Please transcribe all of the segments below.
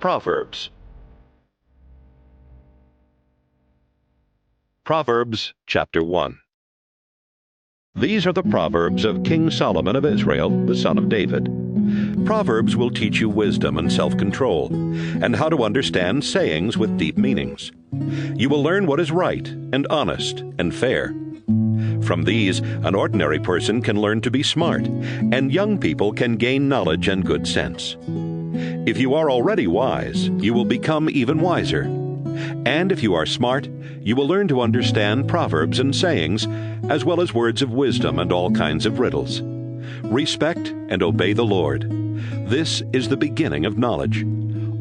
Proverbs. Proverbs chapter 1. These are the Proverbs of King Solomon of Israel, the son of David. Proverbs will teach you wisdom and self-control, and how to understand sayings with deep meanings. You will learn what is right and honest and fair. From these, an ordinary person can learn to be smart, and young people can gain knowledge and good sense. If you are already wise, you will become even wiser. And if you are smart, you will learn to understand proverbs and sayings, as well as words of wisdom and all kinds of riddles. Respect and obey the Lord. This is the beginning of knowledge.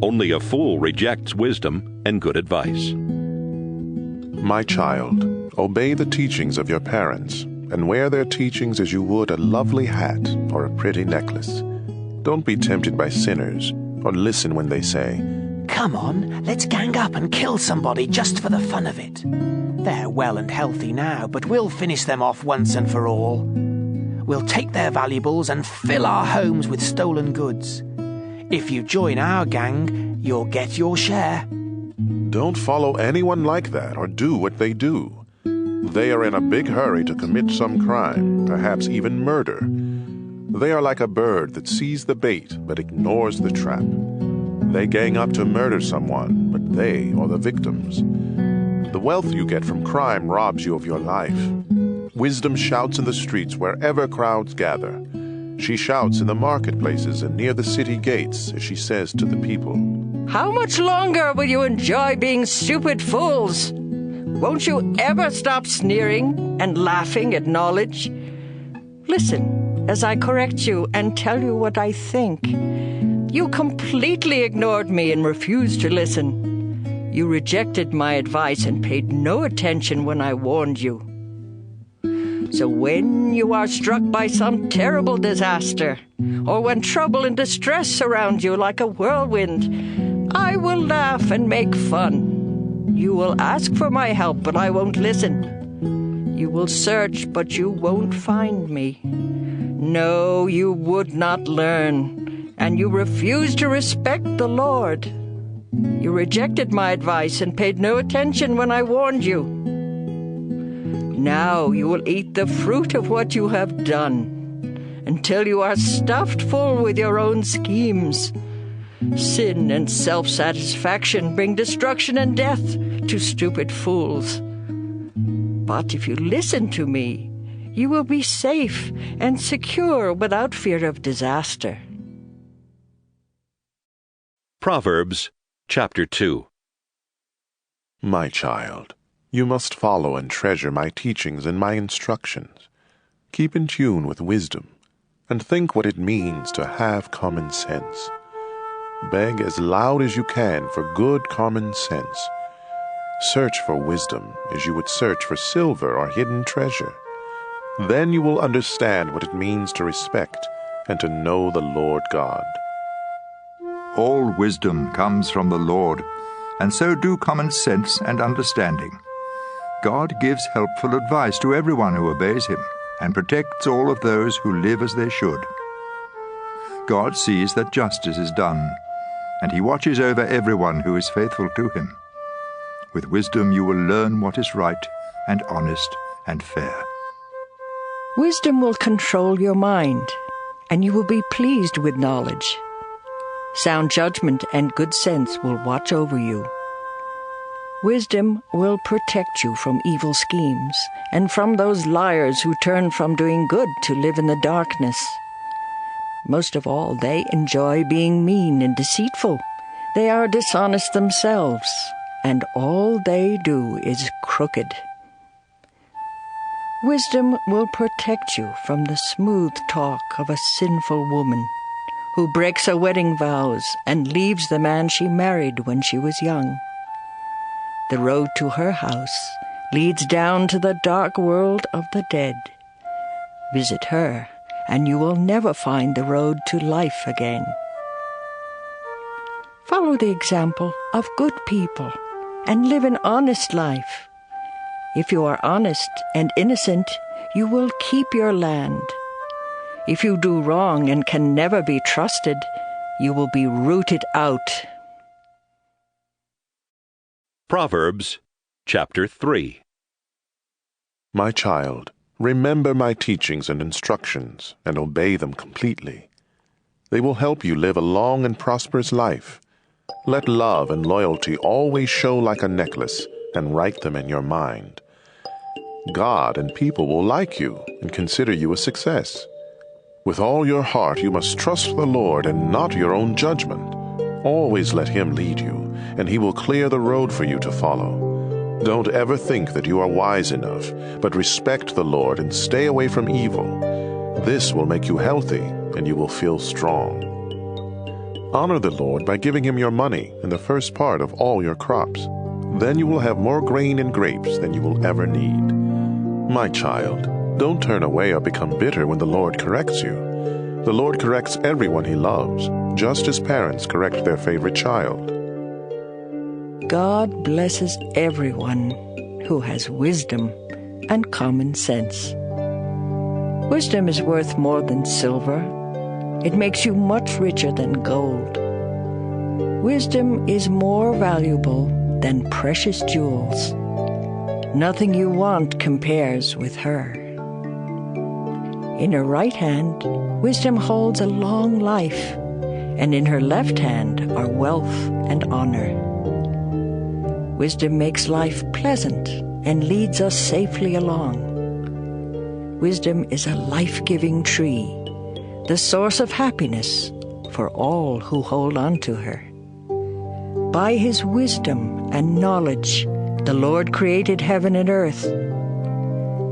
Only a fool rejects wisdom and good advice. My child, obey the teachings of your parents, and wear their teachings as you would a lovely hat or a pretty necklace. Don't be tempted by sinners, or listen when they say, "Come on, let's gang up and kill somebody just for the fun of it. They're well and healthy now, but we'll finish them off once and for all. We'll take their valuables and fill our homes with stolen goods. If you join our gang, you'll get your share." Don't follow anyone like that or do what they do. They are in a big hurry to commit some crime, perhaps even murder. They are like a bird that sees the bait but ignores the trap. They gang up to murder someone, but they are the victims. The wealth you get from crime robs you of your life. Wisdom shouts in the streets wherever crowds gather. She shouts in the marketplaces and near the city gates as she says to the people, "How much longer will you enjoy being stupid fools? Won't you ever stop sneering and laughing at knowledge? Listen as I correct you and tell you what I think. You completely ignored me and refused to listen. You rejected my advice and paid no attention when I warned you. So when you are struck by some terrible disaster, or when trouble and distress surround you like a whirlwind, I will laugh and make fun. You will ask for my help, but I won't listen. You will search, but you won't find me. No, you would not learn, and you refused to respect the Lord. You rejected my advice and paid no attention when I warned you. Now you will eat the fruit of what you have done, until you are stuffed full with your own schemes. Sin and self-satisfaction bring destruction and death to stupid fools. But if you listen to me, you will be safe and secure without fear of disaster." Proverbs chapter 2. My child, you must follow and treasure my teachings and my instructions. Keep in tune with wisdom, and think what it means to have common sense. Beg as loud as you can for good common sense. Search for wisdom as you would search for silver or hidden treasure. Then you will understand what it means to respect and to know the Lord God. All wisdom comes from the Lord, and so do common sense and understanding. God gives helpful advice to everyone who obeys him, and protects all of those who live as they should. God sees that justice is done, and he watches over everyone who is faithful to him. With wisdom you will learn what is right and honest and fair. Wisdom will control your mind, and you will be pleased with knowledge. Sound judgment and good sense will watch over you. Wisdom will protect you from evil schemes, and from those liars who turn from doing good to live in the darkness. Most of all, they enjoy being mean and deceitful. They are dishonest themselves, and all they do is crooked. Wisdom will protect you from the smooth talk of a sinful woman who breaks her wedding vows and leaves the man she married when she was young. The road to her house leads down to the dark world of the dead. Visit her, and you will never find the road to life again. Follow the example of good people and live an honest life. If you are honest and innocent, you will keep your land. If you do wrong and can never be trusted, you will be rooted out. Proverbs chapter 3. My child, remember my teachings and instructions, and obey them completely. They will help you live a long and prosperous life. Let love and loyalty always show like a necklace, and write them in your mind. God and people will like you and consider you a success. With all your heart you must trust the Lord and not your own judgment. Always let Him lead you, and He will clear the road for you to follow. Don't ever think that you are wise enough, but respect the Lord and stay away from evil. This will make you healthy, and you will feel strong. Honor the Lord by giving Him your money and the first part of all your crops. Then you will have more grain and grapes than you will ever need. My child, don't turn away or become bitter when the Lord corrects you. The Lord corrects everyone He loves, just as parents correct their favorite child. God blesses everyone who has wisdom and common sense. Wisdom is worth more than silver. It makes you much richer than gold. Wisdom is more valuable than precious jewels. Nothing you want compares with her. In her right hand, wisdom holds a long life, and in her left hand are wealth and honor. Wisdom makes life pleasant and leads us safely along. Wisdom is a life-giving tree, the source of happiness for all who hold on to her. By His wisdom and knowledge, the Lord created heaven and earth.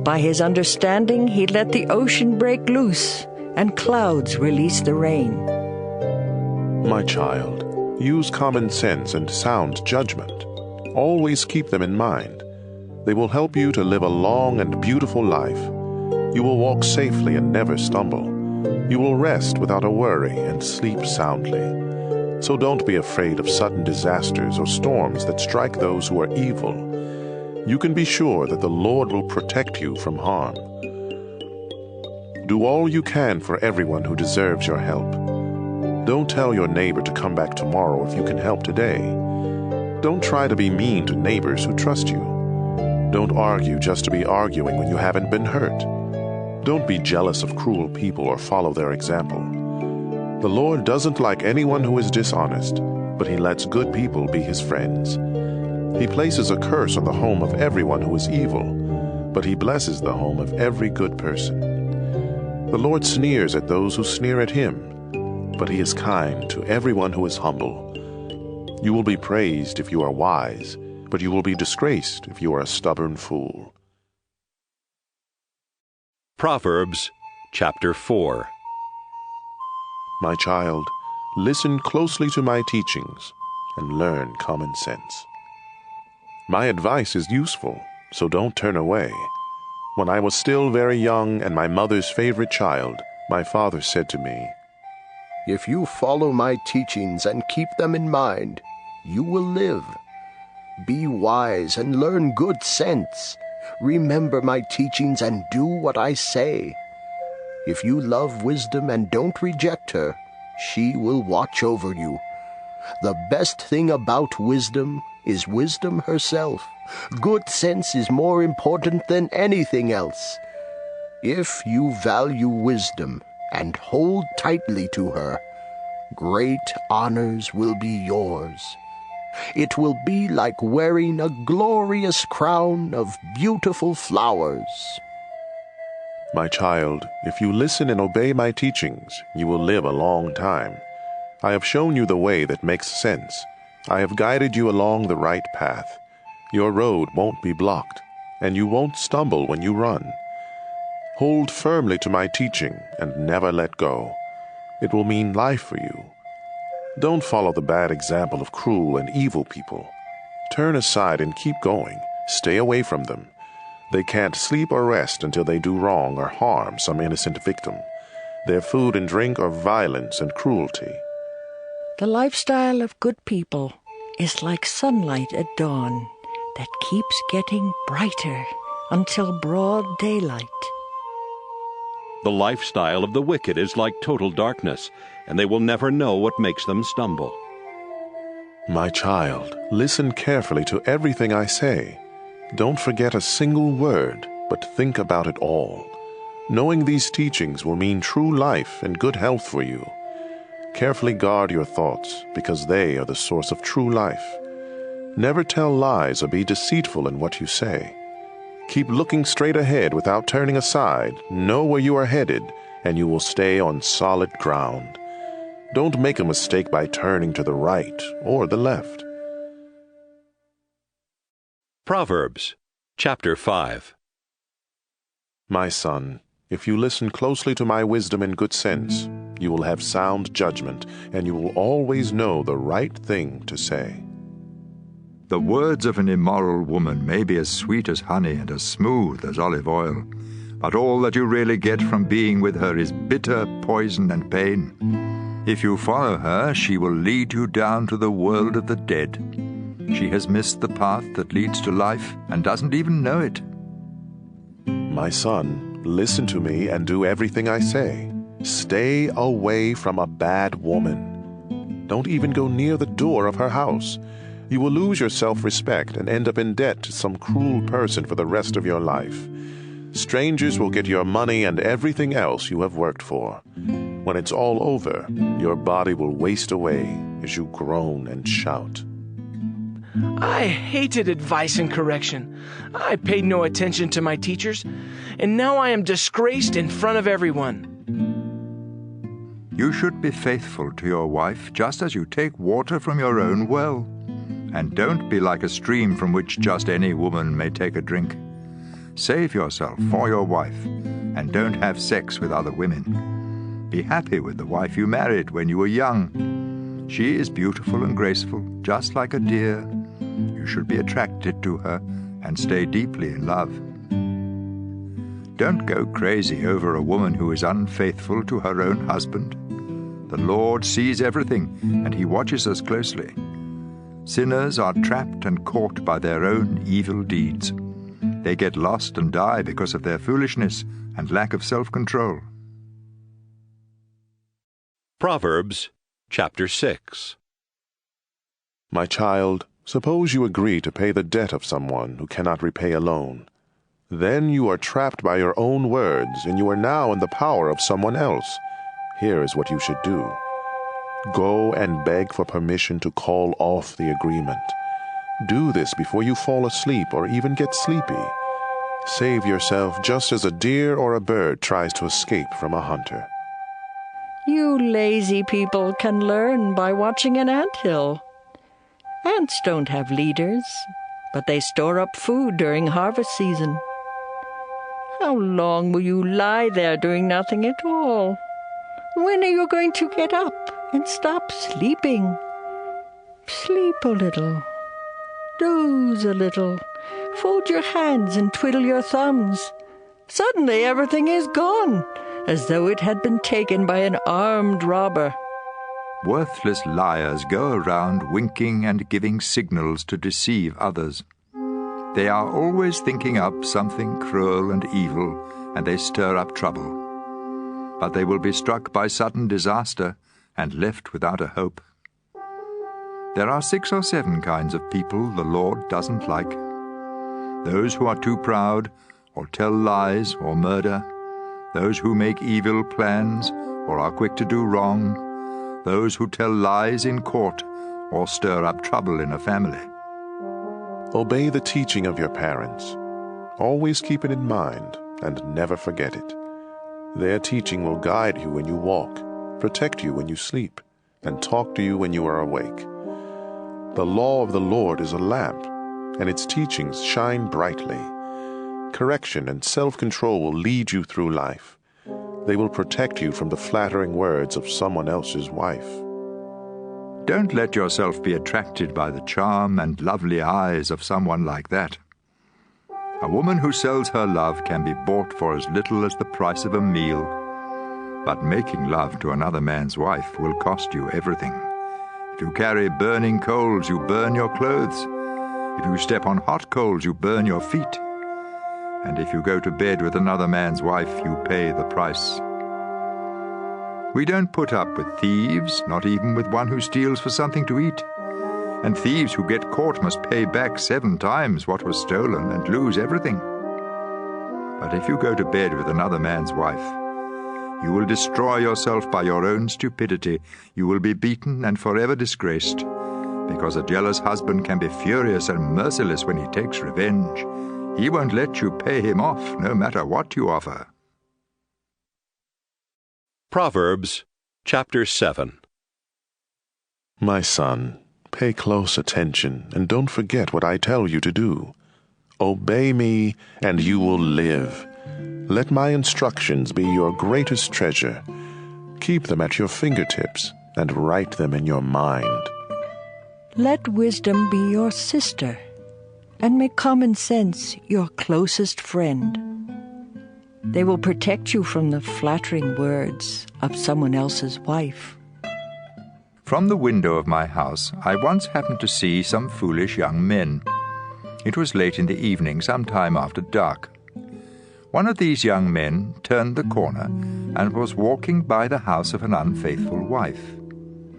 By His understanding, He let the ocean break loose and clouds release the rain. My child, use common sense and sound judgment. Always keep them in mind. They will help you to live a long and beautiful life. You will walk safely and never stumble. You will rest without a worry and sleep soundly. So don't be afraid of sudden disasters or storms that strike those who are evil. You can be sure that the Lord will protect you from harm. Do all you can for everyone who deserves your help. Don't tell your neighbor to come back tomorrow if you can help today. Don't try to be mean to neighbors who trust you. Don't argue just to be arguing when you haven't been hurt. Don't be jealous of cruel people or follow their example. The Lord doesn't like anyone who is dishonest, but He lets good people be His friends. He places a curse on the home of everyone who is evil, but He blesses the home of every good person. The Lord sneers at those who sneer at Him, but He is kind to everyone who is humble. You will be praised if you are wise, but you will be disgraced if you are a stubborn fool. Proverbs chapter 4. My child, listen closely to my teachings and learn common sense. My advice is useful, so don't turn away. When I was still very young and my mother's favorite child, my father said to me, "If you follow my teachings and keep them in mind, you will live. Be wise and learn good sense. Remember my teachings and do what I say. If you love wisdom and don't reject her, she will watch over you. The best thing about wisdom is wisdom herself. Good sense is more important than anything else. If you value wisdom and hold tightly to her, great honors will be yours. It will be like wearing a glorious crown of beautiful flowers." My child, if you listen and obey my teachings, you will live a long time. I have shown you the way that makes sense. I have guided you along the right path. Your road won't be blocked, and you won't stumble when you run. Hold firmly to my teaching and never let go. It will mean life for you. Don't follow the bad example of cruel and evil people. Turn aside and keep going. Stay away from them. They can't sleep or rest until they do wrong or harm some innocent victim. Their food and drink are violence and cruelty. The lifestyle of good people is like sunlight at dawn that keeps getting brighter until broad daylight. The lifestyle of the wicked is like total darkness, and they will never know what makes them stumble. My child, listen carefully to everything I say. Don't forget a single word, but think about it all. Knowing these teachings will mean true life and good health for you. Carefully guard your thoughts, because they are the source of true life. Never tell lies or be deceitful in what you say. Keep looking straight ahead without turning aside. Know where you are headed, and you will stay on solid ground. Don't make a mistake by turning to the right or the left. Proverbs, chapter 5. My son, if you listen closely to my wisdom and good sense, you will have sound judgment, and you will always know the right thing to say. The words of an immoral woman may be as sweet as honey and as smooth as olive oil, but all that you really get from being with her is bitter poison and pain. If you follow her, she will lead you down to the world of the dead. She has missed the path that leads to life and doesn't even know it. My son, listen to me and do everything I say. Stay away from a bad woman. Don't even go near the door of her house. You will lose your self-respect and end up in debt to some cruel person for the rest of your life. Strangers will get your money and everything else you have worked for. When it's all over, your body will waste away as you groan and shout. I hated advice and correction. I paid no attention to my teachers, and now I am disgraced in front of everyone. You should be faithful to your wife just as you take water from your own well. And don't be like a stream from which just any woman may take a drink. Save yourself for your wife, and don't have sex with other women. Be happy with the wife you married when you were young. She is beautiful and graceful, just like a deer. You should be attracted to her and stay deeply in love. Don't go crazy over a woman who is unfaithful to her own husband. The Lord sees everything, and He watches us closely. Sinners are trapped and caught by their own evil deeds. They get lost and die because of their foolishness and lack of self-control. Proverbs, chapter 6. My child, suppose you agree to pay the debt of someone who cannot repay alone. Then you are trapped by your own words, and you are now in the power of someone else. Here is what you should do. Go and beg for permission to call off the agreement. Do this before you fall asleep or even get sleepy. Save yourself just as a deer or a bird tries to escape from a hunter. You lazy people can learn by watching an anthill. Ants don't have leaders, but they store up food during harvest season. How long will you lie there doing nothing at all? When are you going to get up and stop sleeping? Sleep a little. Doze a little. Fold your hands and twiddle your thumbs. Suddenly everything is gone, as though it had been taken by an armed robber. Worthless liars go around winking and giving signals to deceive others. They are always thinking up something cruel and evil, and they stir up trouble. But they will be struck by sudden disaster and left without a hope. There are 6 or 7 kinds of people the Lord doesn't like. Those who are too proud, or tell lies, or murder. Those who make evil plans, or are quick to do wrong. Those who tell lies in court, or stir up trouble in a family. Obey the teaching of your parents. Always keep it in mind, and never forget it. Their teaching will guide you when you walk, protect you when you sleep, and talk to you when you are awake. The law of the Lord is a lamp, and its teachings shine brightly. Correction and self-control will lead you through life. They will protect you from the flattering words of someone else's wife. Don't let yourself be attracted by the charm and lovely eyes of someone like that. A woman who sells her love can be bought for as little as the price of a meal. But making love to another man's wife will cost you everything. If you carry burning coals, you burn your clothes. If you step on hot coals, you burn your feet. And if you go to bed with another man's wife, you pay the price. We don't put up with thieves, not even with one who steals for something to eat. and thieves who get caught must pay back 7 times what was stolen and lose everything. But if you go to bed with another man's wife, you will destroy yourself by your own stupidity. You will be beaten and forever disgraced, because a jealous husband can be furious and merciless when he takes revenge. He won't let you pay him off, no matter what you offer. Proverbs chapter 7. My son, pay close attention and don't forget what I tell you to do. Obey me, and you will live. Let my instructions be your greatest treasure. Keep them at your fingertips and write them in your mind. Let wisdom be your sister, and make common sense your closest friend. They will protect you from the flattering words of someone else's wife. From the window of my house, I once happened to see some foolish young men. It was late in the evening, some time after dark. One of these young men turned the corner and was walking by the house of an unfaithful wife.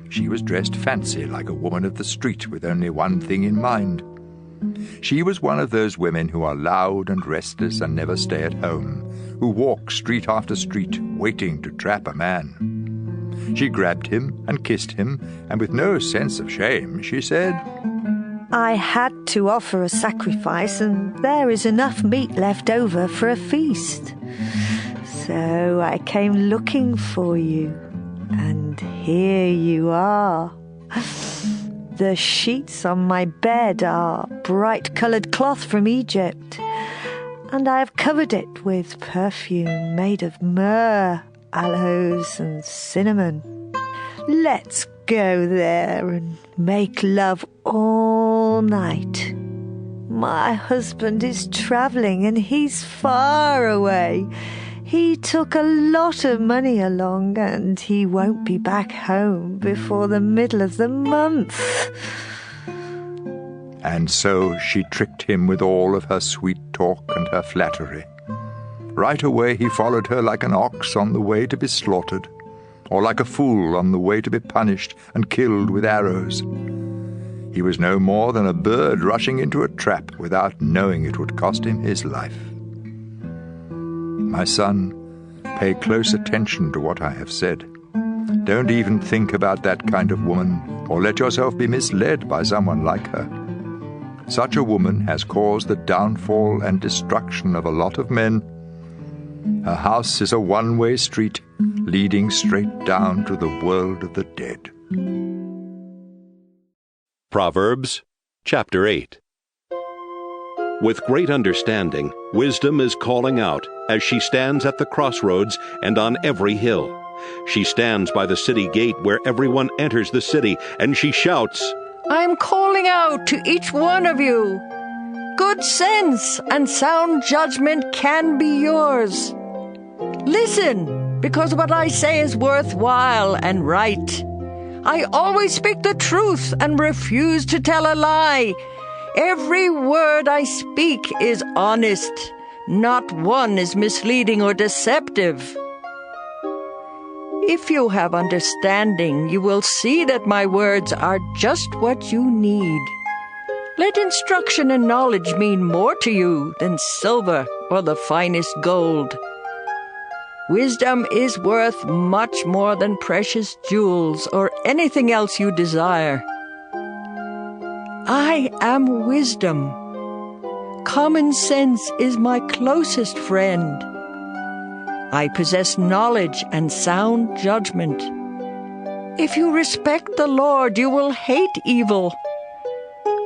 She was dressed fancy like a woman of the street with only one thing in mind. She was one of those women who are loud and restless and never stay at home, who walk street after street waiting to trap a man. She grabbed him and kissed him, and with no sense of shame, she said, I had to offer a sacrifice, and there is enough meat left over for a feast. So I came looking for you, and here you are. The sheets on my bed are bright-coloured cloth from Egypt, and I have covered it with perfume made of myrrh, aloes, and cinnamon. Let's go there and make love all night. My husband is travelling and he's far away. He took a lot of money along and he won't be back home before the middle of the month. And so she tricked him with all of her sweet talk and her flattery. Right away he followed her like an ox on the way to be slaughtered, or like a fool on the way to be punished and killed with arrows. He was no more than a bird rushing into a trap without knowing it would cost him his life. My son, pay close attention to what I have said. Don't even think about that kind of woman, or let yourself be misled by someone like her. Such a woman has caused the downfall and destruction of a lot of men. Her house is a one-way street, leading straight down to the world of the dead. Proverbs chapter 8. With great understanding, wisdom is calling out as she stands at the crossroads and on every hill. She stands by the city gate where everyone enters the city, and she shouts, I am calling out to each one of you. Good sense and sound judgment can be yours. Listen, because what I say is worthwhile and right. I always speak the truth and refuse to tell a lie. Every word I speak is honest. Not one is misleading or deceptive. If you have understanding, you will see that my words are just what you need. Let instruction and knowledge mean more to you than silver or the finest gold. Wisdom is worth much more than precious jewels or anything else you desire. I am wisdom. Common sense is my closest friend. I possess knowledge and sound judgment. If you respect the Lord, you will hate evil.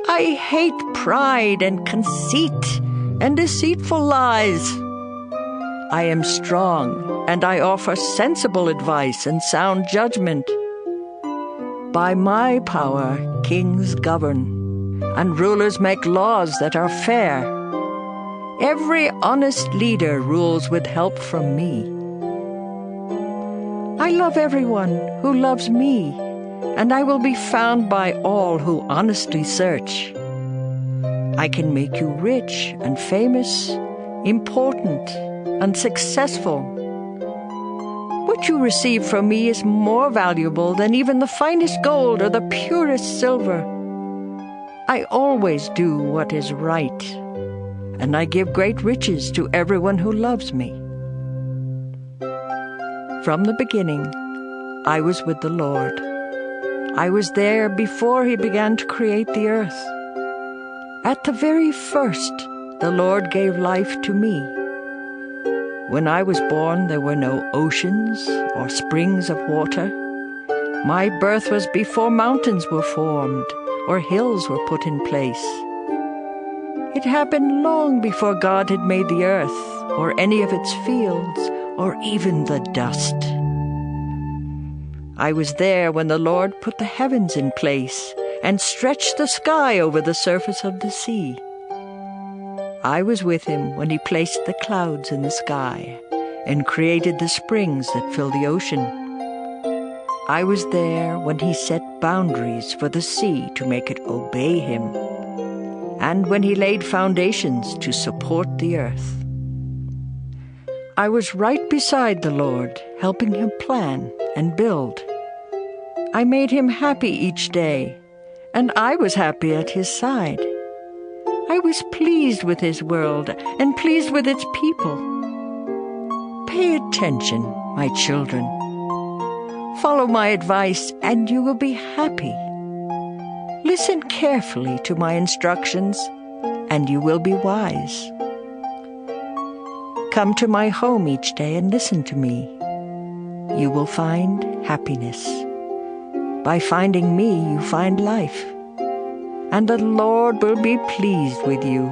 I hate pride and conceit and deceitful lies. I am strong, and I offer sensible advice and sound judgment. By my power, kings govern, and rulers make laws that are fair. Every honest leader rules with help from me. I love everyone who loves me, and I will be found by all who honestly search. I can make you rich and famous, important and successful. What you receive from me is more valuable than even the finest gold or the purest silver. I always do what is right, and I give great riches to everyone who loves me. From the beginning, I was with the Lord. I was there before He began to create the earth. At the very first, the Lord gave life to me. When I was born, there were no oceans or springs of water. My birth was before mountains were formed or hills were put in place. It happened long before God had made the earth or any of its fields or even the dust. I was there when the Lord put the heavens in place and stretched the sky over the surface of the sea. I was with Him when He placed the clouds in the sky and created the springs that fill the ocean. I was there when He set boundaries for the sea to make it obey Him, and when He laid foundations to support the earth. I was right beside the Lord, helping Him plan and build. I made Him happy each day, and I was happy at His side. I was pleased with His world and pleased with its people. Pay attention, my children. Follow my advice, and you will be happy. Listen carefully to my instructions, and you will be wise. Come to my home each day and listen to me. You will find happiness. By finding me, you find life. And the Lord will be pleased with you.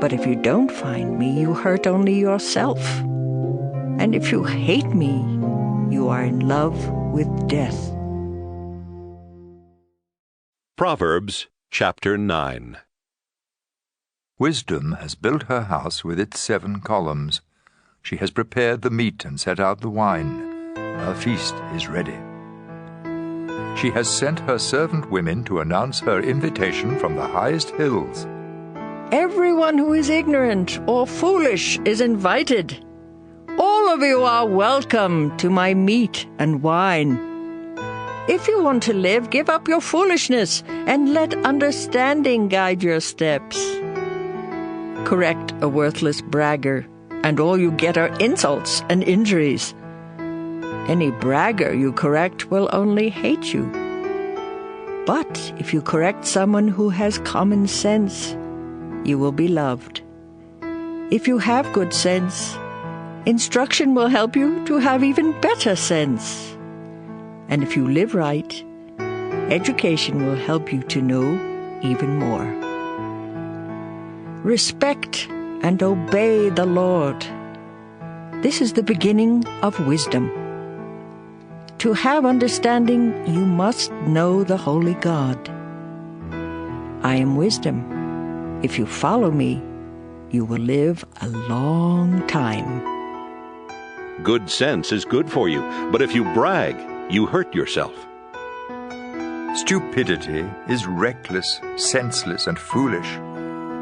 But if you don't find me, you hurt only yourself. And if you hate me, you are in love with death. Proverbs chapter 9. Wisdom has built her house with its 7 columns. She has prepared the meat and set out the wine. Her feast is ready. She has sent her servant women to announce her invitation from the highest hills. Everyone who is ignorant or foolish is invited. All of you are welcome to my meat and wine. If you want to live, give up your foolishness and let understanding guide your steps. Correct a worthless bragger, and all you get are insults and injuries. Any bragger you correct will only hate you. But if you correct someone who has common sense, you will be loved. If you have good sense, instruction will help you to have even better sense. And if you live right, education will help you to know even more. Respect and obey the Lord. This is the beginning of wisdom. To have understanding, you must know the holy God. I am wisdom. If you follow me, you will live a long time. Good sense is good for you, but if you brag, you hurt yourself. Stupidity is reckless, senseless, and foolish.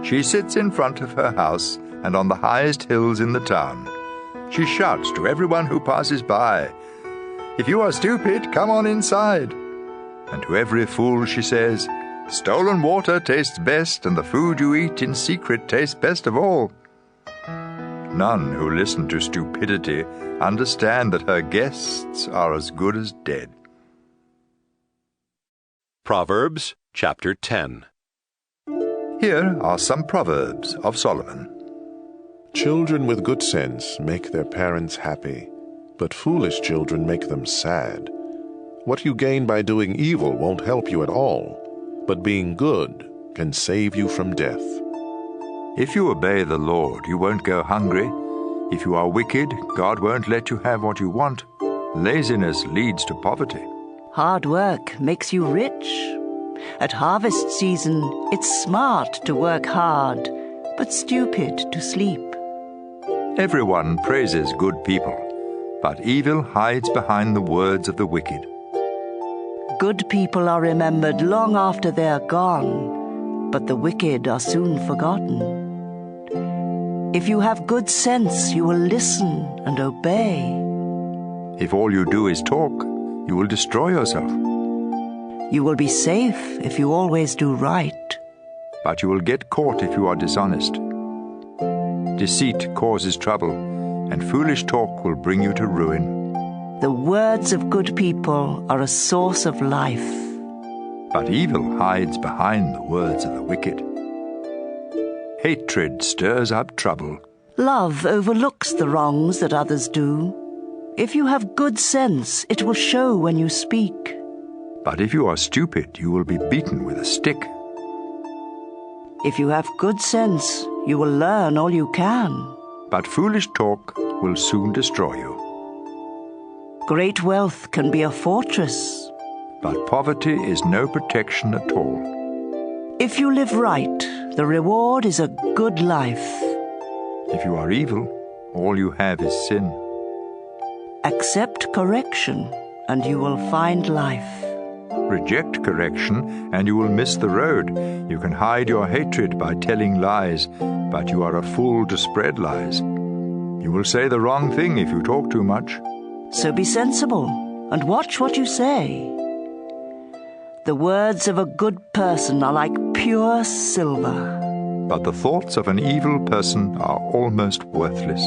She sits in front of her house and on the highest hills in the town. She shouts to everyone who passes by, "If you are stupid, come on inside." And to every fool she says, "Stolen water tastes best, and the food you eat in secret tastes best of all." None who listen to stupidity understand that her guests are as good as dead. Proverbs chapter 10. Here are some Proverbs of Solomon. Children with good sense make their parents happy, but foolish children make them sad. What you gain by doing evil won't help you at all, but being good can save you from death. If you obey the Lord, you won't go hungry. If you are wicked, God won't let you have what you want. Laziness leads to poverty. Hard work makes you rich. At harvest season, it's smart to work hard, but stupid to sleep. Everyone praises good people, but evil hides behind the words of the wicked. Good people are remembered long after they're gone, but the wicked are soon forgotten. If you have good sense, you will listen and obey. If all you do is talk, you will destroy yourself. You will be safe if you always do right. But you will get caught if you are dishonest. Deceit causes trouble, and foolish talk will bring you to ruin. The words of good people are a source of life. But evil hides behind the words of the wicked. Hatred stirs up trouble. Love overlooks the wrongs that others do. If you have good sense, it will show when you speak. But if you are stupid, you will be beaten with a stick. If you have good sense, you will learn all you can. But foolish talk will soon destroy you. Great wealth can be a fortress. But poverty is no protection at all. If you live right, the reward is a good life. If you are evil, all you have is sin. Accept correction, and you will find life. Reject correction, and you will miss the road. You can hide your hatred by telling lies, but you are a fool to spread lies. You will say the wrong thing if you talk too much. So be sensible, and watch what you say. The words of a good person are like pure silver. But the thoughts of an evil person are almost worthless.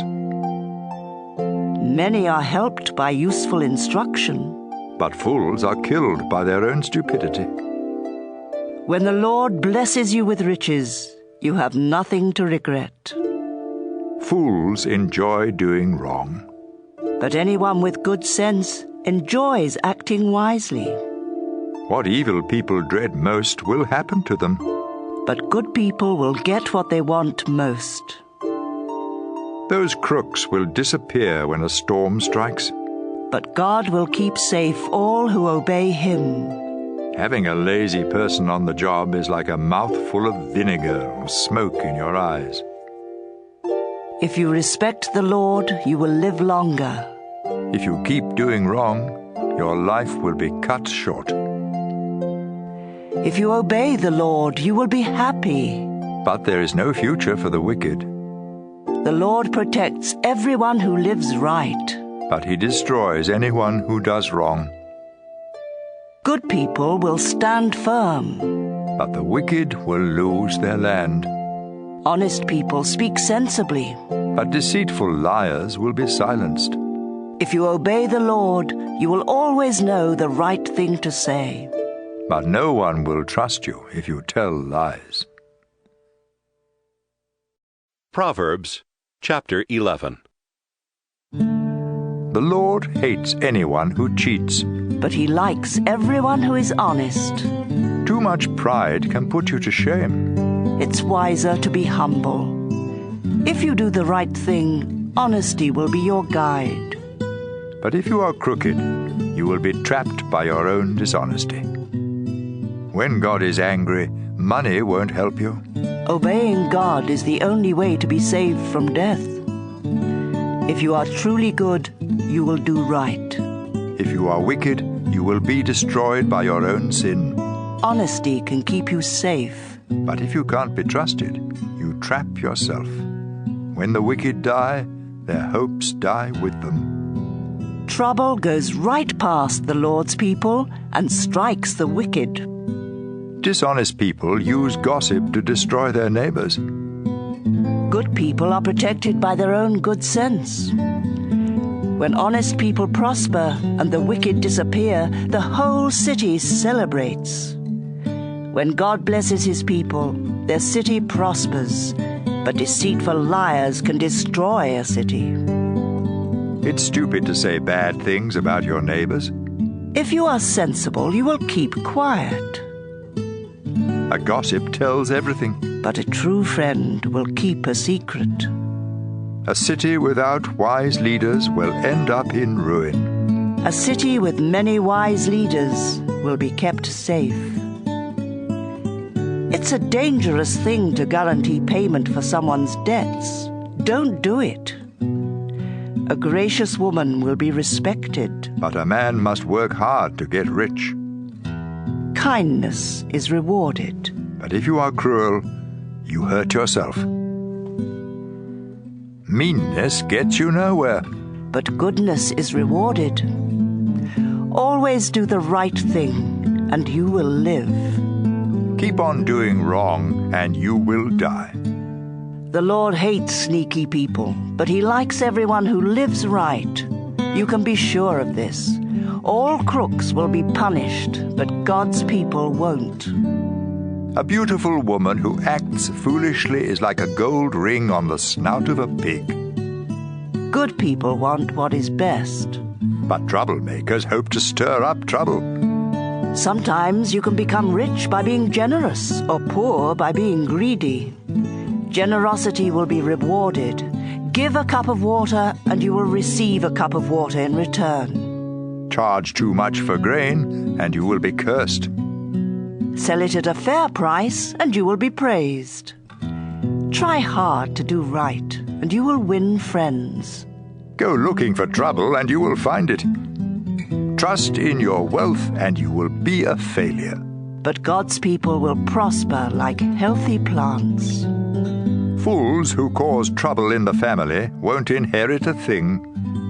Many are helped by useful instruction. But fools are killed by their own stupidity. When the Lord blesses you with riches, you have nothing to regret. Fools enjoy doing wrong. But anyone with good sense enjoys acting wisely. What evil people dread most will happen to them. But good people will get what they want most. Those crooks will disappear when a storm strikes. But God will keep safe all who obey Him. Having a lazy person on the job is like a mouthful of vinegar or smoke in your eyes. If you respect the Lord, you will live longer. If you keep doing wrong, your life will be cut short. If you obey the Lord, you will be happy. But there is no future for the wicked. The Lord protects everyone who lives right. But He destroys anyone who does wrong. Good people will stand firm. But the wicked will lose their land. Honest people speak sensibly. But deceitful liars will be silenced. If you obey the Lord, you will always know the right thing to say. But no one will trust you if you tell lies. Proverbs chapter 11. The Lord hates anyone who cheats. But He likes everyone who is honest. Too much pride can put you to shame. It's wiser to be humble. If you do the right thing, honesty will be your guide. But if you are crooked, you will be trapped by your own dishonesty. When God is angry, money won't help you. Obeying God is the only way to be saved from death. If you are truly good, you will do right. If you are wicked, you will be destroyed by your own sin. Honesty can keep you safe. But if you can't be trusted, you trap yourself. When the wicked die, their hopes die with them. Trouble goes right past the Lord's people and strikes the wicked. Dishonest people use gossip to destroy their neighbors. Good people are protected by their own good sense. When honest people prosper and the wicked disappear, the whole city celebrates. When God blesses His people, their city prospers, but deceitful liars can destroy a city. It's stupid to say bad things about your neighbors. If you are sensible, you will keep quiet. A gossip tells everything. But a true friend will keep a secret. A city without wise leaders will end up in ruin. A city with many wise leaders will be kept safe. It's a dangerous thing to guarantee payment for someone's debts. Don't do it. A gracious woman will be respected. But a man must work hard to get rich. Kindness is rewarded. But if you are cruel, you hurt yourself. Meanness gets you nowhere. But goodness is rewarded. Always do the right thing. and you will live. Keep on doing wrong, and you will die. The Lord hates sneaky people, but he likes everyone who lives right. You can be sure of this. All crooks will be punished, but God's people won't. A beautiful woman who acts foolishly is like a gold ring on the snout of a pig. Good people want what is best. But troublemakers hope to stir up trouble. Sometimes you can become rich by being generous, or poor by being greedy. Generosity will be rewarded. Give a cup of water, and you will receive a cup of water in return. Charge too much for grain, and you will be cursed. Sell it at a fair price, and you will be praised. Try hard to do right, and you will win friends. Go looking for trouble, and you will find it. Trust in your wealth, and you will be a failure. But God's people will prosper like healthy plants. Fools who cause trouble in the family won't inherit a thing.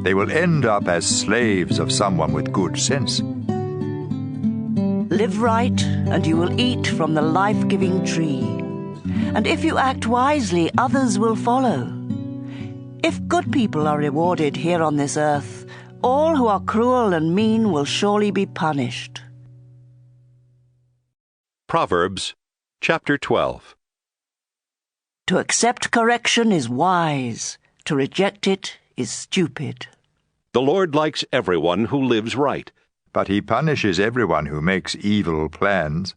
They will end up as slaves of someone with good sense. Live right, and you will eat from the life-giving tree. And if you act wisely, others will follow. If good people are rewarded here on this earth, all who are cruel and mean will surely be punished. Proverbs chapter 12. To accept correction is wise. To reject it is stupid. The Lord likes everyone who lives right. But he punishes everyone who makes evil plans.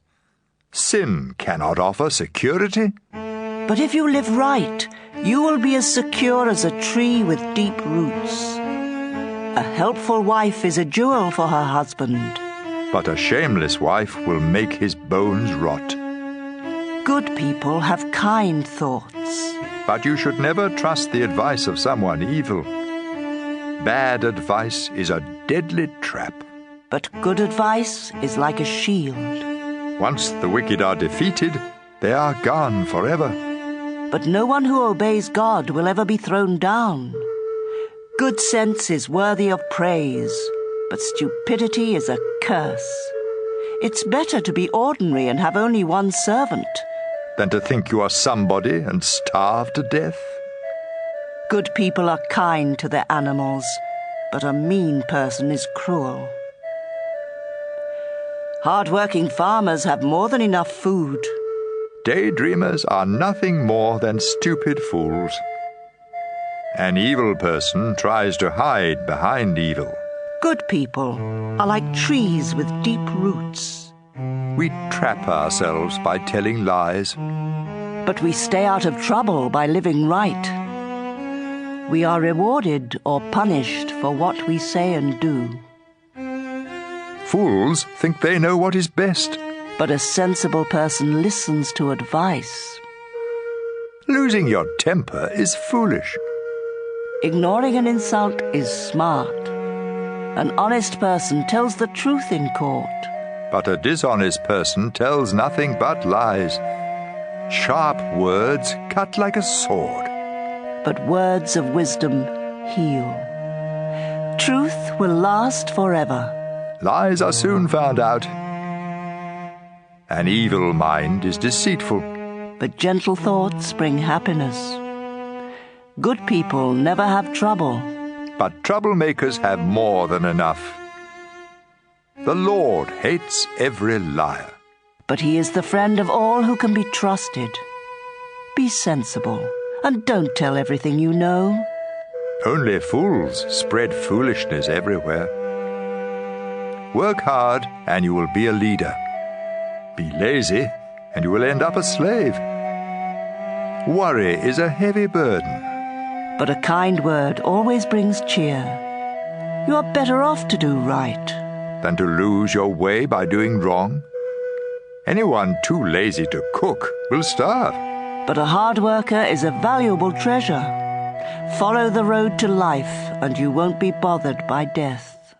Sin cannot offer security. But if you live right, you will be as secure as a tree with deep roots. A helpful wife is a jewel for her husband. But a shameless wife will make his bones rot. Good people have kind thoughts. But you should never trust the advice of someone evil. Bad advice is a deadly trap. But good advice is like a shield. Once the wicked are defeated, they are gone forever. But no one who obeys God will ever be thrown down. Good sense is worthy of praise, but stupidity is a curse. It's better to be ordinary and have only one servant than to think you are somebody and starve to death. Good people are kind to their animals, but a mean person is cruel. Hard-working farmers have more than enough food. Daydreamers are nothing more than stupid fools. An evil person tries to hide behind evil. Good people are like trees with deep roots. We trap ourselves by telling lies. But we stay out of trouble by living right. We are rewarded or punished for what we say and do. Fools think they know what is best. But a sensible person listens to advice. Losing your temper is foolish. Ignoring an insult is smart. An honest person tells the truth in court. But a dishonest person tells nothing but lies. Sharp words cut like a sword. But words of wisdom heal. Truth will last forever. Lies are soon found out. An evil mind is deceitful. But gentle thoughts bring happiness. Good people never have trouble. But troublemakers have more than enough. The Lord hates every liar. But he is the friend of all who can be trusted. Be sensible, and don't tell everything you know. Only fools spread foolishness everywhere. Work hard, and you will be a leader. Be lazy, and you will end up a slave. Worry is a heavy burden. But a kind word always brings cheer. You are better off to do right than to lose your way by doing wrong. Anyone too lazy to cook will starve. But a hard worker is a valuable treasure. Follow the road to life, and you won't be bothered by death.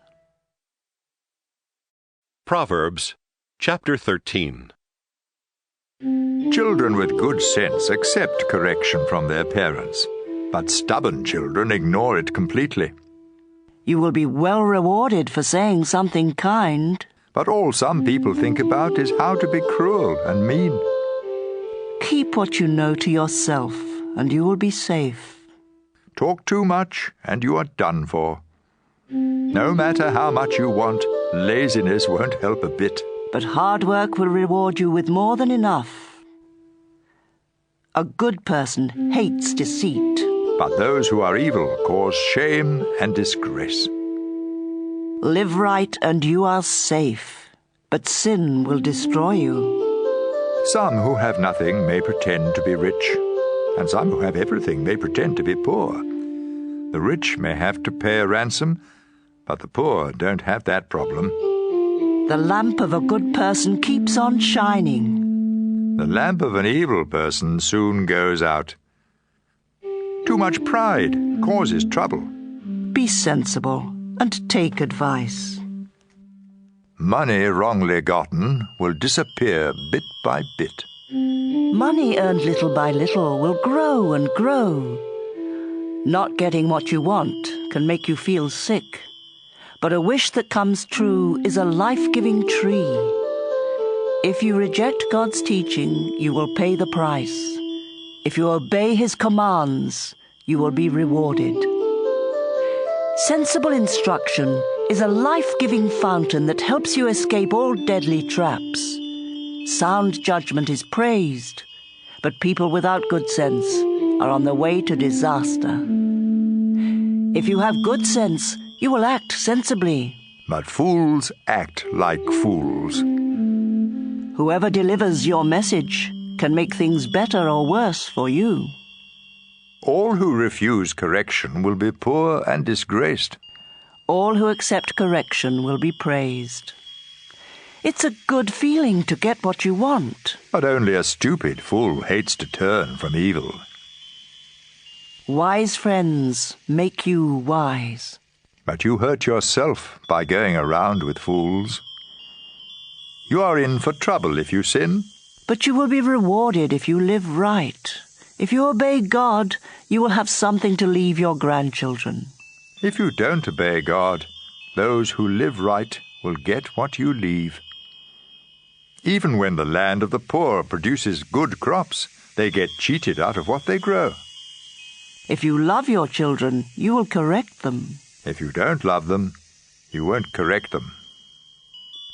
Proverbs chapter 13. Children with good sense accept correction from their parents, but stubborn children ignore it completely. You will be well rewarded for saying something kind. But all some people think about is how to be cruel and mean. Keep what you know to yourself, and you will be safe. Talk too much, and you are done for. No matter how much you want, laziness won't help a bit. But hard work will reward you with more than enough. A good person hates deceit. But those who are evil cause shame and disgrace. Live right and you are safe, but sin will destroy you. Some who have nothing may pretend to be rich, and some who have everything may pretend to be poor. The rich may have to pay a ransom, but the poor don't have that problem. The lamp of a good person keeps on shining. The lamp of an evil person soon goes out. Too much pride causes trouble. Be sensible and take advice. Money wrongly gotten will disappear bit by bit. Money earned little by little will grow and grow. Not getting what you want can make you feel sick, but a wish that comes true is a life-giving tree. If you reject God's teaching, you will pay the price. If you obey His commands, you will be rewarded. Sensible instruction is a life-giving fountain that helps you escape all deadly traps. Sound judgment is praised, but people without good sense are on the way to disaster. If you have good sense, you will act sensibly. But fools act like fools. Whoever delivers your message can make things better or worse for you. All who refuse correction will be poor and disgraced. All who accept correction will be praised. It's a good feeling to get what you want. But only a stupid fool hates to turn from evil. Wise friends make you wise. But you hurt yourself by going around with fools. You are in for trouble if you sin. But you will be rewarded if you live right. If you obey God, you will have something to leave your grandchildren. If you don't obey God, those who live right will get what you leave. Even when the land of the poor produces good crops, they get cheated out of what they grow. If you love your children, you will correct them. If you don't love them, you won't correct them.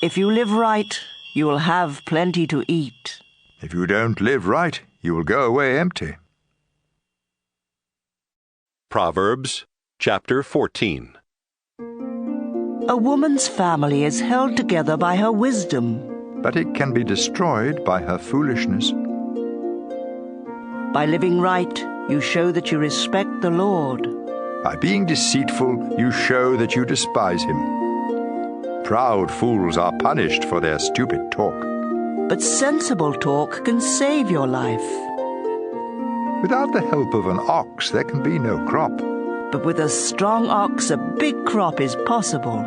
If you live right, you will have plenty to eat. If you don't live right, you will go away empty. Proverbs chapter 14. A woman's family is held together by her wisdom. But it can be destroyed by her foolishness. By living right, you show that you respect the Lord. By being deceitful, you show that you despise Him. Proud fools are punished for their stupid talk. But sensible talk can save your life. Without the help of an ox, there can be no crop. But with a strong ox, a big crop is possible.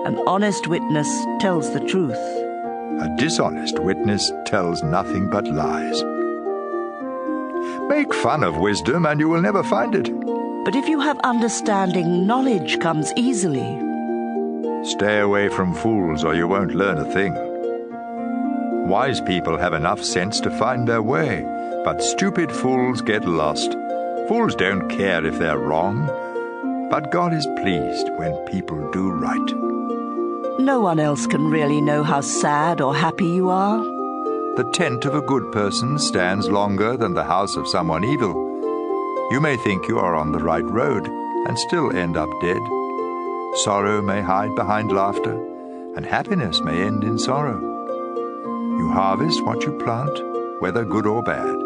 An honest witness tells the truth. A dishonest witness tells nothing but lies. Make fun of wisdom and you will never find it. But if you have understanding, knowledge comes easily. Stay away from fools or you won't learn a thing. Wise people have enough sense to find their way, but stupid fools get lost. Fools don't care if they're wrong, but God is pleased when people do right. No one else can really know how sad or happy you are. The tent of a good person stands longer than the house of someone evil. You may think you are on the right road and still end up dead. Sorrow may hide behind laughter, and happiness may end in sorrow. You harvest what you plant, whether good or bad.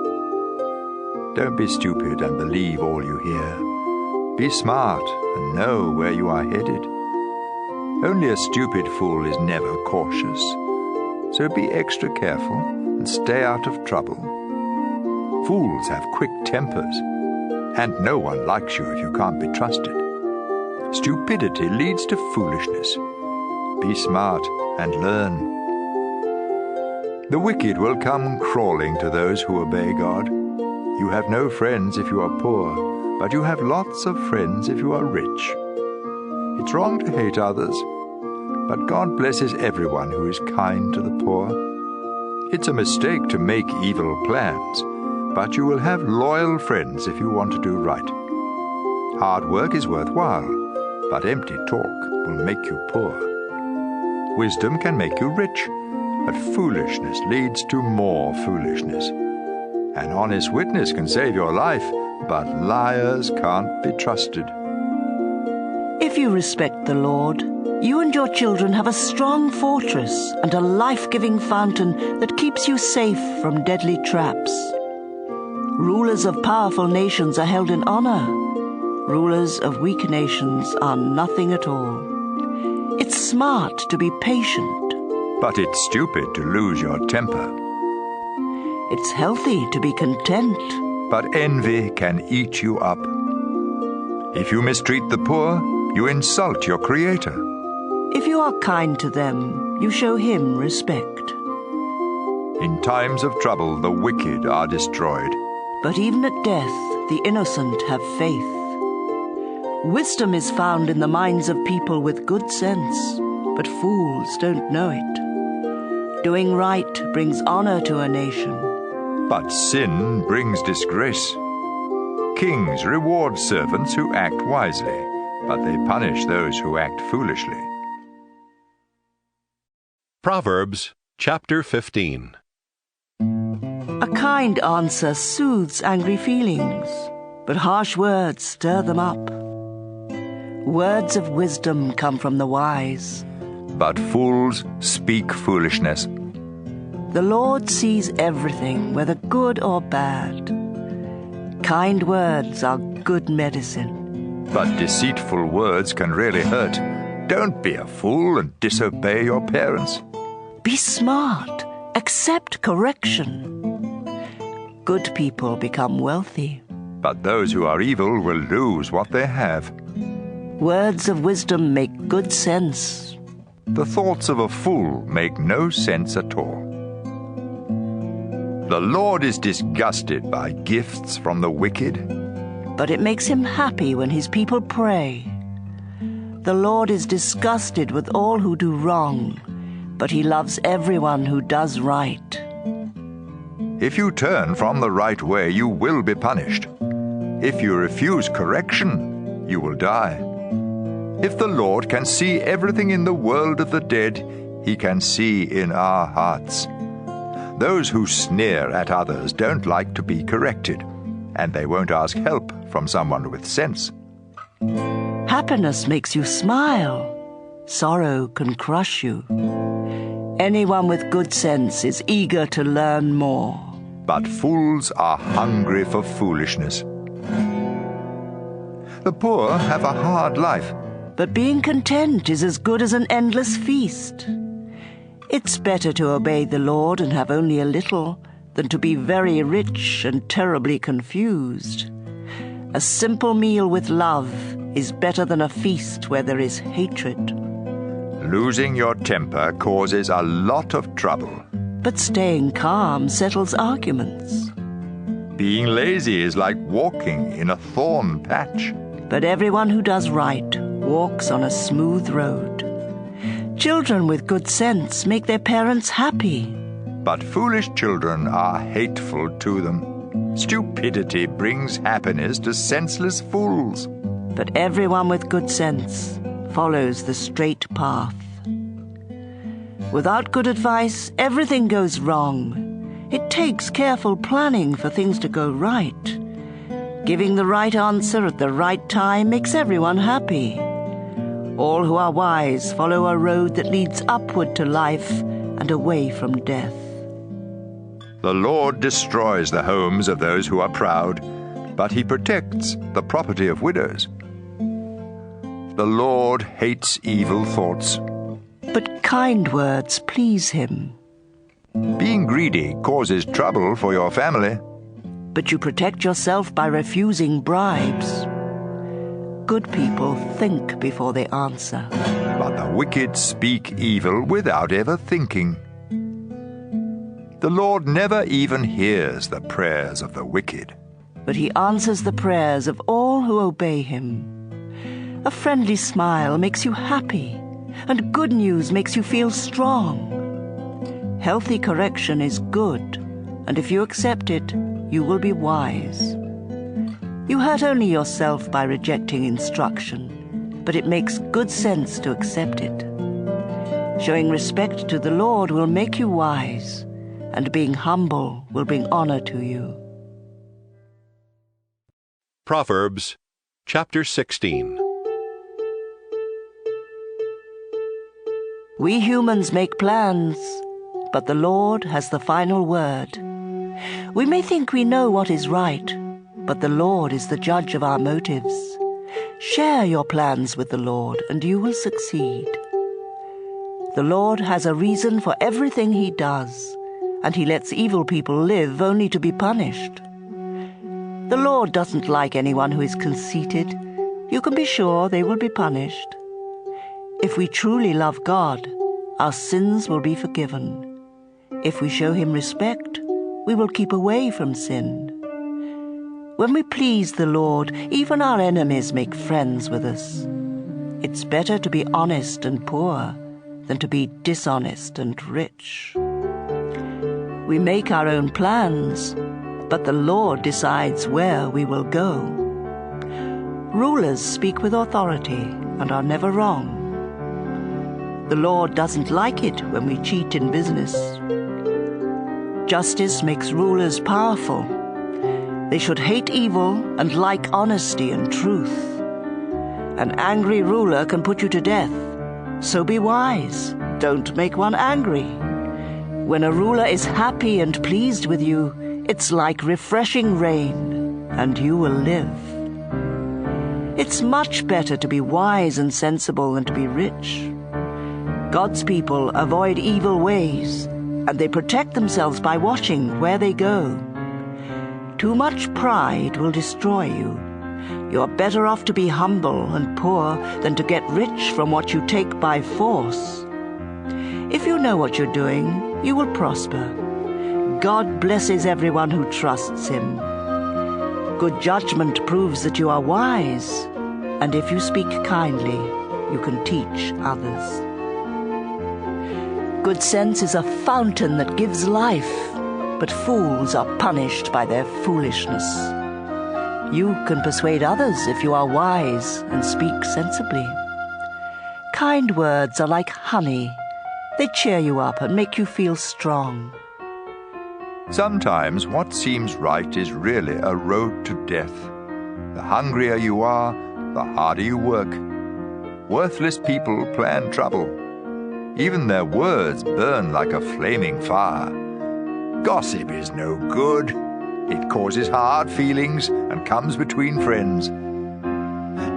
Don't be stupid and believe all you hear. Be smart and know where you are headed. Only a stupid fool is never cautious. So be extra careful and stay out of trouble. Fools have quick tempers, and no one likes you if you can't be trusted. Stupidity leads to foolishness. Be smart and learn. The wicked will come crawling to those who obey God. You have no friends if you are poor, but you have lots of friends if you are rich. It's wrong to hate others, but God blesses everyone who is kind to the poor. It's a mistake to make evil plans, but you will have loyal friends if you want to do right. Hard work is worthwhile, but empty talk will make you poor. Wisdom can make you rich, but foolishness leads to more foolishness. An honest witness can save your life, but liars can't be trusted. If you respect the Lord, you and your children have a strong fortress and a life-giving fountain that keeps you safe from deadly traps. Rulers of powerful nations are held in honor. Rulers of weak nations are nothing at all. It's smart to be patient. But it's stupid to lose your temper. It's healthy to be content. But envy can eat you up. If you mistreat the poor, you insult your Creator. If you are kind to them, you show him respect. In times of trouble, the wicked are destroyed. But even at death, the innocent have faith. Wisdom is found in the minds of people with good sense, but fools don't know it. Doing right brings honor to a nation. But sin brings disgrace. Kings reward servants who act wisely, but they punish those who act foolishly. Proverbs chapter 15. A kind answer soothes angry feelings, but harsh words stir them up. Words of wisdom come from the wise, but fools speak foolishness. The Lord sees everything, whether good or bad. Kind words are good medicine. But deceitful words can really hurt. Don't be a fool and disobey your parents. Be smart. Accept correction. Good people become wealthy. But those who are evil will lose what they have. Words of wisdom make good sense. The thoughts of a fool make no sense at all. The Lord is disgusted by gifts from the wicked, but it makes him happy when his people pray. The Lord is disgusted with all who do wrong, but he loves everyone who does right. If you turn from the right way, you will be punished. If you refuse correction, you will die. If the Lord can see everything in the world of the dead, he can see in our hearts. Those who sneer at others don't like to be corrected, and they won't ask help from someone with sense. Happiness makes you smile. Sorrow can crush you. Anyone with good sense is eager to learn more. But fools are hungry for foolishness. The poor have a hard life, but being content is as good as an endless feast. It's better to obey the Lord and have only a little than to be very rich and terribly confused. A simple meal with love is better than a feast where there is hatred. Losing your temper causes a lot of trouble. But staying calm settles arguments. Being lazy is like walking in a thorn patch. But everyone who does right walks on a smooth road. Children with good sense make their parents happy. But foolish children are hateful to them. Stupidity brings happiness to senseless fools. But everyone with good sense follows the straight path. Without good advice, everything goes wrong. It takes careful planning for things to go right. Giving the right answer at the right time makes everyone happy. All who are wise follow a road that leads upward to life and away from death. The Lord destroys the homes of those who are proud, but he protects the property of widows. The Lord hates evil thoughts, but kind words please him. Being greedy causes trouble for your family, but you protect yourself by refusing bribes. Good people think before they answer, but the wicked speak evil without ever thinking. The Lord never even hears the prayers of the wicked, but he answers the prayers of all who obey him. A friendly smile makes you happy, and good news makes you feel strong. Healthy correction is good, and if you accept it, you will be wise. You hurt only yourself by rejecting instruction, but it makes good sense to accept it. Showing respect to the Lord will make you wise, and being humble will bring honor to you. Proverbs chapter 16. We humans make plans, but the Lord has the final word. We may think we know what is right, but the Lord is the judge of our motives. Share your plans with the Lord, and you will succeed. The Lord has a reason for everything he does, and he lets evil people live only to be punished. The Lord doesn't like anyone who is conceited. You can be sure they will be punished. If we truly love God, our sins will be forgiven. If we show him respect, we will keep away from sin. When we please the Lord, even our enemies make friends with us. It's better to be honest and poor than to be dishonest and rich. We make our own plans, but the Lord decides where we will go. Rulers speak with authority and are never wrong. The Lord doesn't like it when we cheat in business. Justice makes rulers powerful. They should hate evil and like honesty and truth. An angry ruler can put you to death, so be wise. Don't make one angry. When a ruler is happy and pleased with you, it's like refreshing rain, and you will live. It's much better to be wise and sensible than to be rich. God's people avoid evil ways, and they protect themselves by watching where they go. Too much pride will destroy you. You're better off to be humble and poor than to get rich from what you take by force. If you know what you're doing, you will prosper. God blesses everyone who trusts him. Good judgment proves that you are wise, and if you speak kindly, you can teach others. Good sense is a fountain that gives life, but fools are punished by their foolishness. You can persuade others if you are wise and speak sensibly. Kind words are like honey. They cheer you up and make you feel strong. Sometimes what seems right is really a road to death. The hungrier you are, the harder you work. Worthless people plan trouble. Even their words burn like a flaming fire. Gossip is no good. It causes hard feelings and comes between friends.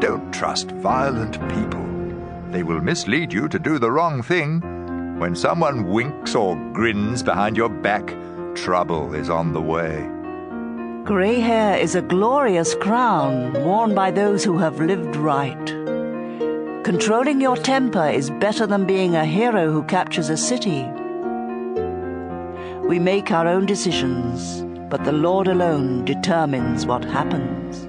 Don't trust violent people. They will mislead you to do the wrong thing. When someone winks or grins behind your back, trouble is on the way. Grey hair is a glorious crown worn by those who have lived right. Controlling your temper is better than being a hero who captures a city. We make our own decisions, but the Lord alone determines what happens.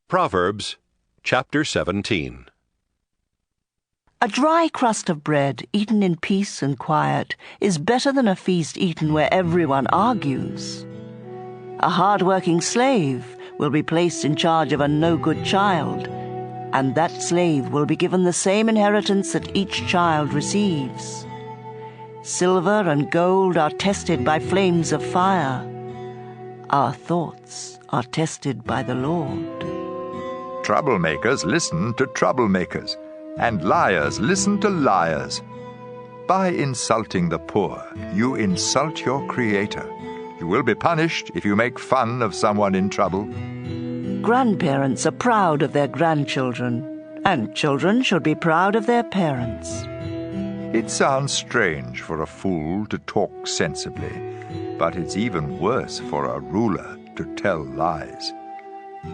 Proverbs chapter 17. A dry crust of bread eaten in peace and quiet is better than a feast eaten where everyone argues. A hard-working slave will be placed in charge of a no-good child, and that slave will be given the same inheritance that each child receives. Silver and gold are tested by flames of fire. Our thoughts are tested by the Lord. Troublemakers listen to troublemakers, and liars listen to liars. By insulting the poor, you insult your Creator. You will be punished if you make fun of someone in trouble. Grandparents are proud of their grandchildren, and children should be proud of their parents. It sounds strange for a fool to talk sensibly, but it's even worse for a ruler to tell lies.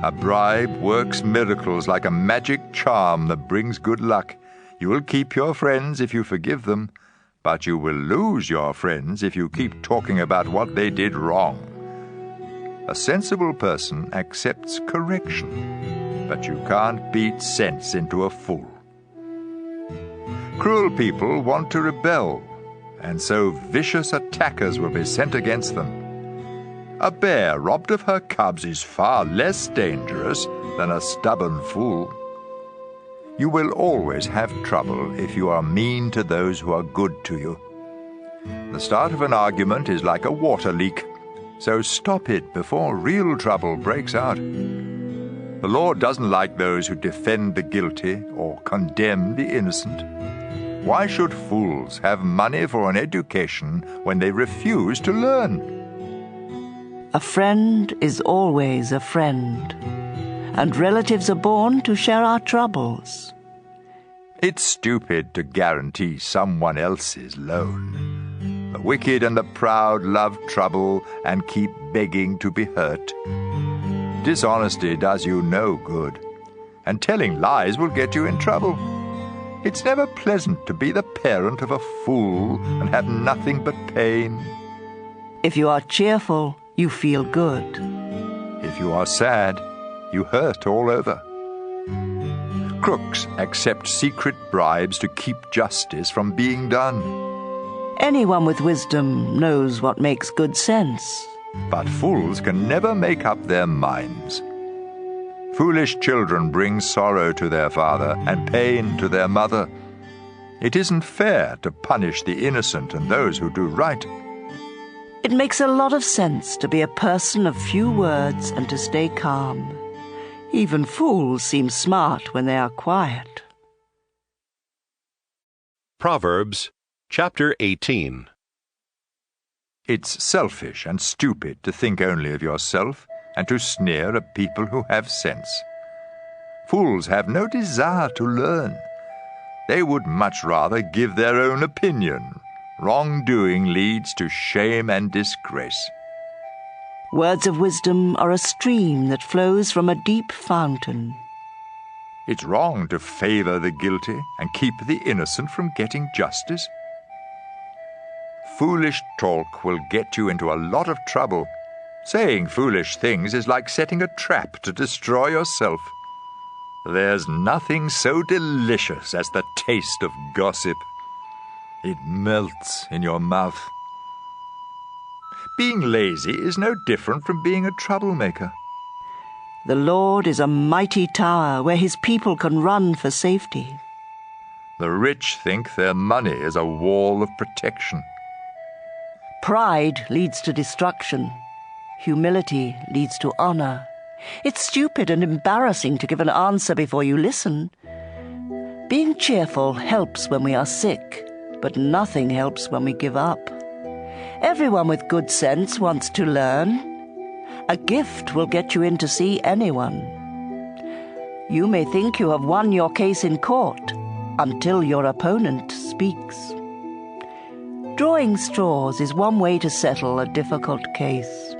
A bribe works miracles like a magic charm that brings good luck. You will keep your friends if you forgive them, but you will lose your friends if you keep talking about what they did wrong. A sensible person accepts correction, but you can't beat sense into a fool. Cruel people want to rebel, and so vicious attackers will be sent against them. A bear robbed of her cubs is far less dangerous than a stubborn fool. You will always have trouble if you are mean to those who are good to you. The start of an argument is like a water leak, so stop it before real trouble breaks out. The Lord doesn't like those who defend the guilty or condemn the innocent. Why should fools have money for an education when they refuse to learn? A friend is always a friend, and relatives are born to share our troubles. It's stupid to guarantee someone else's loan. The wicked and the proud love trouble and keep begging to be hurt. Dishonesty does you no good, and telling lies will get you in trouble. It's never pleasant to be the parent of a fool and have nothing but pain. If you are cheerful, you feel good. If you are sad, you hurt all over. Crooks accept secret bribes to keep justice from being done. Anyone with wisdom knows what makes good sense. But fools can never make up their minds. Foolish children bring sorrow to their father and pain to their mother. It isn't fair to punish the innocent and those who do right. It makes a lot of sense to be a person of few words and to stay calm. Even fools seem smart when they are quiet. Proverbs chapter 18. It's selfish and stupid to think only of yourself and to sneer at people who have sense. Fools have no desire to learn. They would much rather give their own opinion. Wrongdoing leads to shame and disgrace. Words of wisdom are a stream that flows from a deep fountain. It's wrong to favor the guilty and keep the innocent from getting justice. Foolish talk will get you into a lot of trouble. Saying foolish things is like setting a trap to destroy yourself. There's nothing so delicious as the taste of gossip. It melts in your mouth. Being lazy is no different from being a troublemaker. The Lord is a mighty tower where his people can run for safety. The rich think their money is a wall of protection. Pride leads to destruction. Humility leads to honor. It's stupid and embarrassing to give an answer before you listen. Being cheerful helps when we are sick, but nothing helps when we give up. Everyone with good sense wants to learn. A gift will get you in to see anyone. You may think you have won your case in court until your opponent speaks. Drawing straws is one way to settle a difficult case.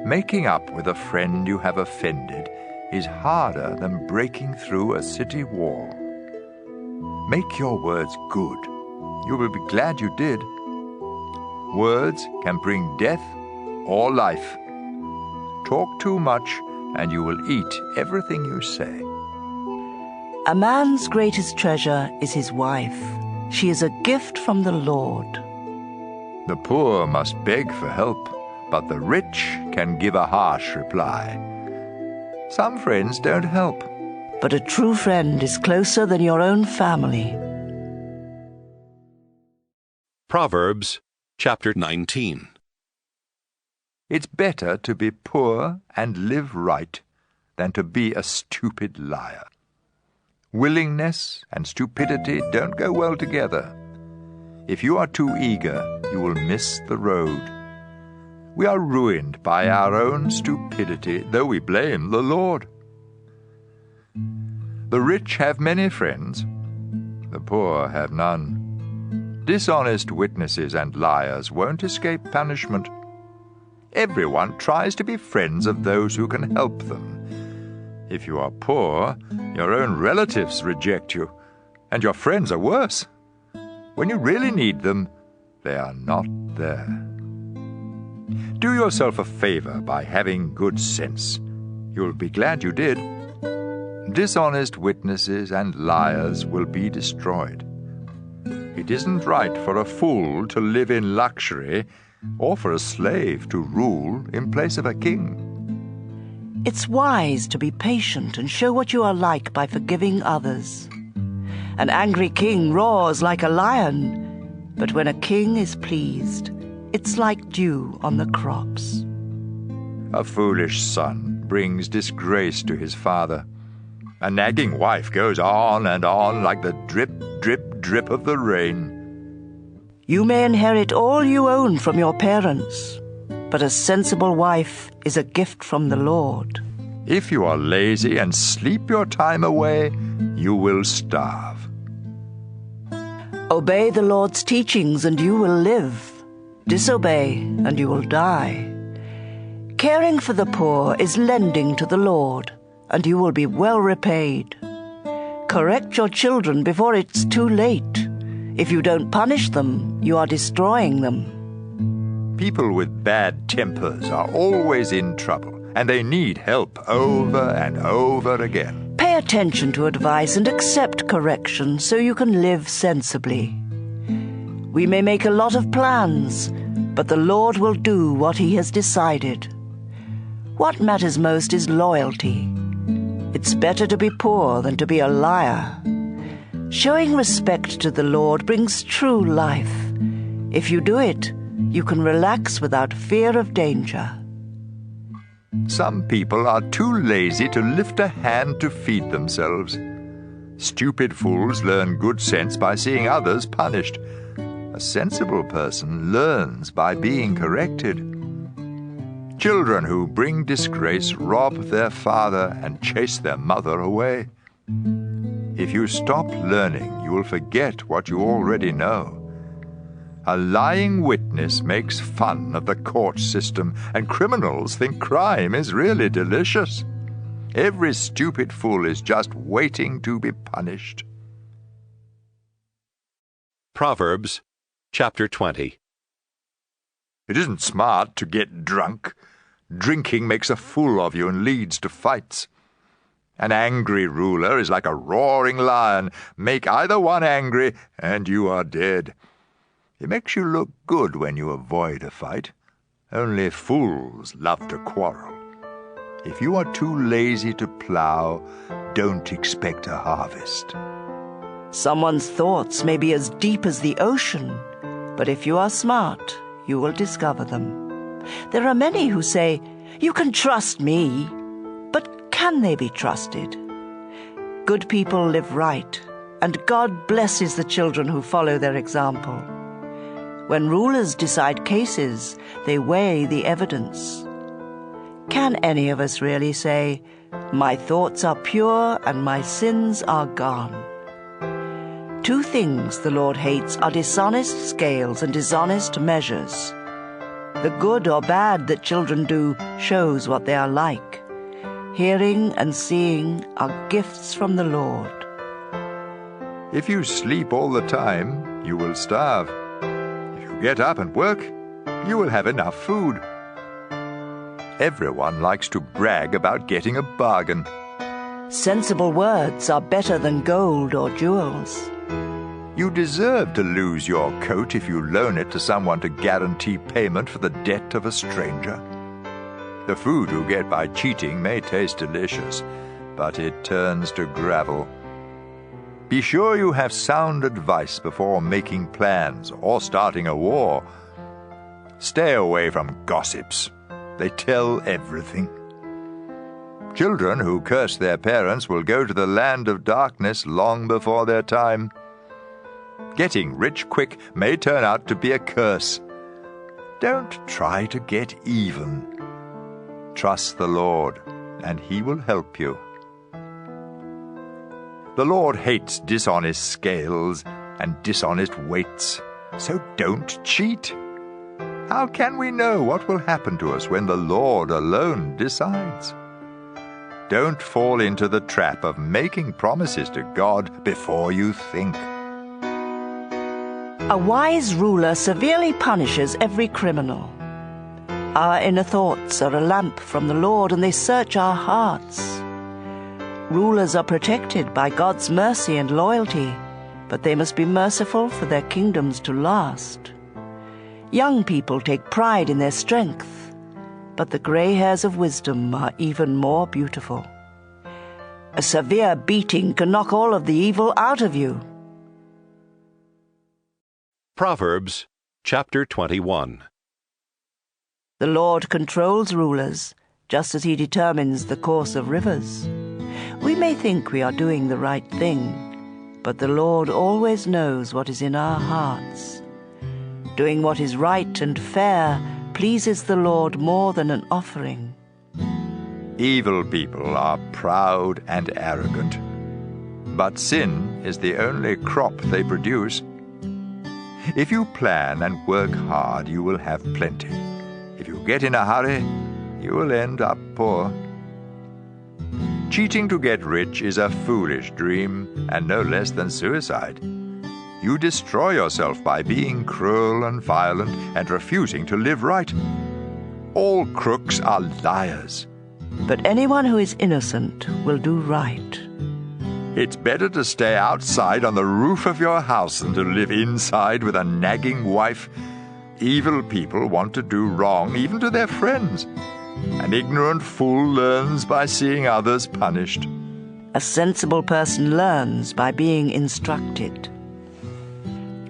Making up with a friend you have offended is harder than breaking through a city wall. Make your words good. You will be glad you did. Words can bring death or life. Talk too much and you will eat everything you say. A man's greatest treasure is his wife. She is a gift from the Lord. The poor must beg for help, but the rich can give a harsh reply. Some friends don't help. But a true friend is closer than your own family. Proverbs chapter 19. It's better to be poor and live right than to be a stupid liar. Willingness and stupidity don't go well together. If you are too eager, you will miss the road. We are ruined by our own stupidity, though we blame the Lord. The rich have many friends, the poor have none. Dishonest witnesses and liars won't escape punishment. Everyone tries to be friends of those who can help them. If you are poor, your own relatives reject you, and your friends are worse. When you really need them, they are not there. Do yourself a favor by having good sense. You'll be glad you did. Dishonest witnesses and liars will be destroyed. It isn't right for a fool to live in luxury or for a slave to rule in place of a king. It's wise to be patient and show what you are like by forgiving others. An angry king roars like a lion, but when a king is pleased, it's like dew on the crops. A foolish son brings disgrace to his father. A nagging wife goes on and on like the drip, drip, drip of the rain. You may inherit all you own from your parents, but a sensible wife is a gift from the Lord. If you are lazy and sleep your time away, you will starve. Obey the Lord's teachings and you will live. Disobey and you will die. Caring for the poor is lending to the Lord, and you will be well repaid. Correct your children before it's too late. If you don't punish them, you are destroying them. People with bad tempers are always in trouble, and they need help over and over again. Pay attention to advice and accept correction so you can live sensibly. We may make a lot of plans, but the Lord will do what He has decided. What matters most is loyalty. It's better to be poor than to be a liar. Showing respect to the Lord brings true life. If you do it, you can relax without fear of danger. Some people are too lazy to lift a hand to feed themselves. Stupid fools learn good sense by seeing others punished. A sensible person learns by being corrected. Children who bring disgrace rob their father and chase their mother away. If you stop learning, you will forget what you already know. A lying witness makes fun of the court system, and criminals think crime is really delicious. Every stupid fool is just waiting to be punished. Proverbs chapter 20. It isn't smart to get drunk. Drinking makes a fool of you and leads to fights. An angry ruler is like a roaring lion. Make either one angry, and you are dead. It makes you look good when you avoid a fight. Only fools love to quarrel. If you are too lazy to plow, don't expect a harvest. Someone's thoughts may be as deep as the ocean, but if you are smart, you will discover them. There are many who say, "You can trust me," but can they be trusted? Good people live right, and God blesses the children who follow their example. When rulers decide cases, they weigh the evidence. Can any of us really say, "My thoughts are pure and my sins are gone"? Two things the Lord hates are dishonest scales and dishonest measures. The good or bad that children do shows what they are like. Hearing and seeing are gifts from the Lord. If you sleep all the time, you will starve. If you get up and work, you will have enough food. Everyone likes to brag about getting a bargain. Sensible words are better than gold or jewels. You deserve to lose your coat if you loan it to someone to guarantee payment for the debt of a stranger. The food you get by cheating may taste delicious, but it turns to gravel. Be sure you have sound advice before making plans or starting a war. Stay away from gossips. They tell everything. Children who curse their parents will go to the land of darkness long before their time. Getting rich quick may turn out to be a curse. Don't try to get even. Trust the Lord, and He will help you. The Lord hates dishonest scales and dishonest weights, so don't cheat. How can we know what will happen to us when the Lord alone decides? Don't fall into the trap of making promises to God before you think. A wise ruler severely punishes every criminal. Our inner thoughts are a lamp from the Lord, and they search our hearts. Rulers are protected by God's mercy and loyalty, but they must be merciful for their kingdoms to last. Young people take pride in their strength, but the gray hairs of wisdom are even more beautiful. A severe beating can knock all of the evil out of you. Proverbs chapter 21. The Lord controls rulers, just as he determines the course of rivers. We may think we are doing the right thing, but the Lord always knows what is in our hearts. Doing what is right and fair pleases the Lord more than an offering. Evil people are proud and arrogant, but sin is the only crop they produce. If you plan and work hard, you will have plenty. If you get in a hurry, you will end up poor. Cheating to get rich is a foolish dream, and no less than suicide. You destroy yourself by being cruel and violent and refusing to live right. All crooks are liars. But anyone who is innocent will do right. It's better to stay outside on the roof of your house than to live inside with a nagging wife. Evil people want to do wrong even to their friends. An ignorant fool learns by seeing others punished. A sensible person learns by being instructed.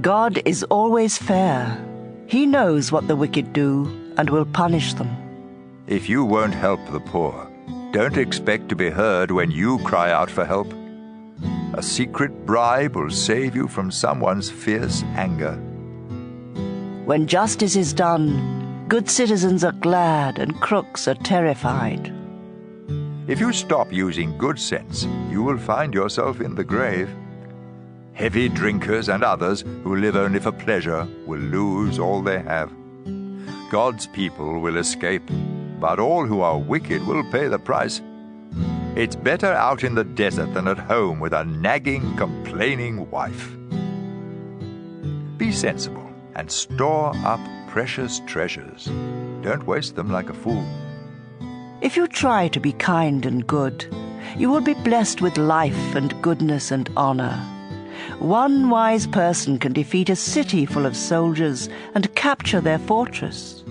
God is always fair. He knows what the wicked do and will punish them. If you won't help the poor, don't expect to be heard when you cry out for help. A secret bribe will save you from someone's fierce anger. When justice is done, good citizens are glad and crooks are terrified. If you stop using good sense, you will find yourself in the grave. Heavy drinkers and others who live only for pleasure will lose all they have. God's people will escape, but all who are wicked will pay the price. It's better out in the desert than at home with a nagging, complaining wife. Be sensible and store up precious treasures. Don't waste them like a fool. If you try to be kind and good, you will be blessed with life and goodness and honor. One wise person can defeat a city full of soldiers and capture their fortress.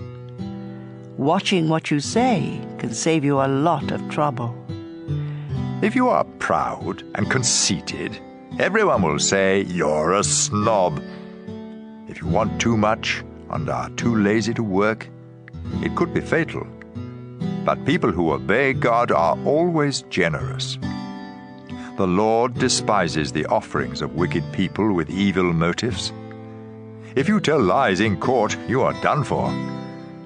Watching what you say can save you a lot of trouble. If you are proud and conceited, everyone will say you're a snob. If you want too much and are too lazy to work, it could be fatal. But people who obey God are always generous. The Lord despises the offerings of wicked people with evil motives. If you tell lies in court, you are done for.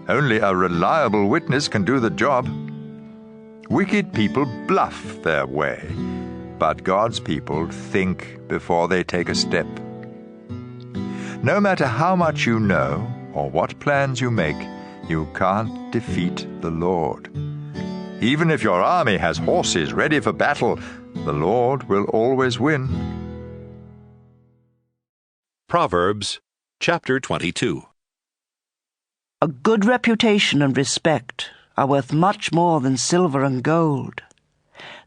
Only a reliable witness can do the job. Wicked people bluff their way, but God's people think before they take a step. No matter how much you know or what plans you make, you can't defeat the Lord. Even if your army has horses ready for battle, the Lord will always win. Proverbs chapter 22. A good reputation and respect are worth much more than silver and gold.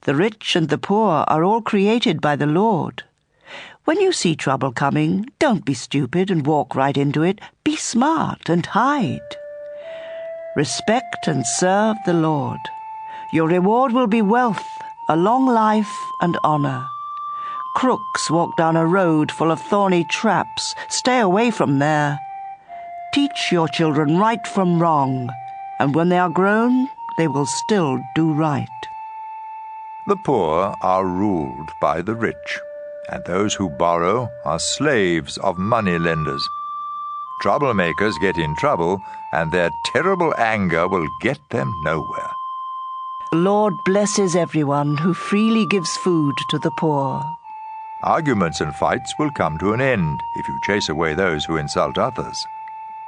The rich and the poor are all created by the Lord. When you see trouble coming, don't be stupid and walk right into it. Be smart and hide. Respect and serve the Lord. Your reward will be wealth, a long life and honor. Crooks walk down a road full of thorny traps. Stay away from there. Teach your children right from wrong, and when they are grown, they will still do right. The poor are ruled by the rich, and those who borrow are slaves of moneylenders. Troublemakers get in trouble, and their terrible anger will get them nowhere. The Lord blesses everyone who freely gives food to the poor. Arguments and fights will come to an end if you chase away those who insult others.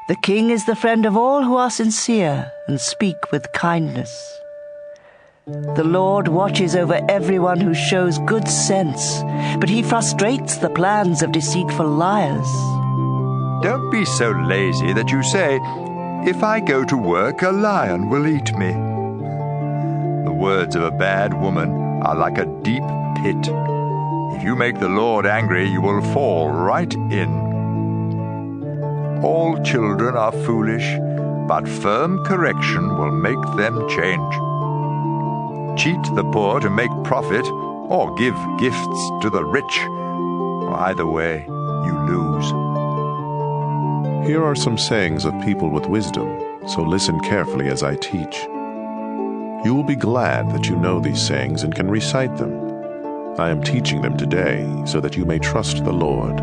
The king is the friend of all who are sincere and speak with kindness. The Lord watches over everyone who shows good sense, but he frustrates the plans of deceitful liars. Don't be so lazy that you say, "If I go to work, a lion will eat me." The words of a bad woman are like a deep pit. If you make the Lord angry, you will fall right in. All children are foolish, but firm correction will make them change. Cheat the poor to make profit, or give gifts to the rich. Either way, you lose. Here are some sayings of people with wisdom, so listen carefully as I teach. You will be glad that you know these sayings and can recite them. I am teaching them today so that you may trust the Lord.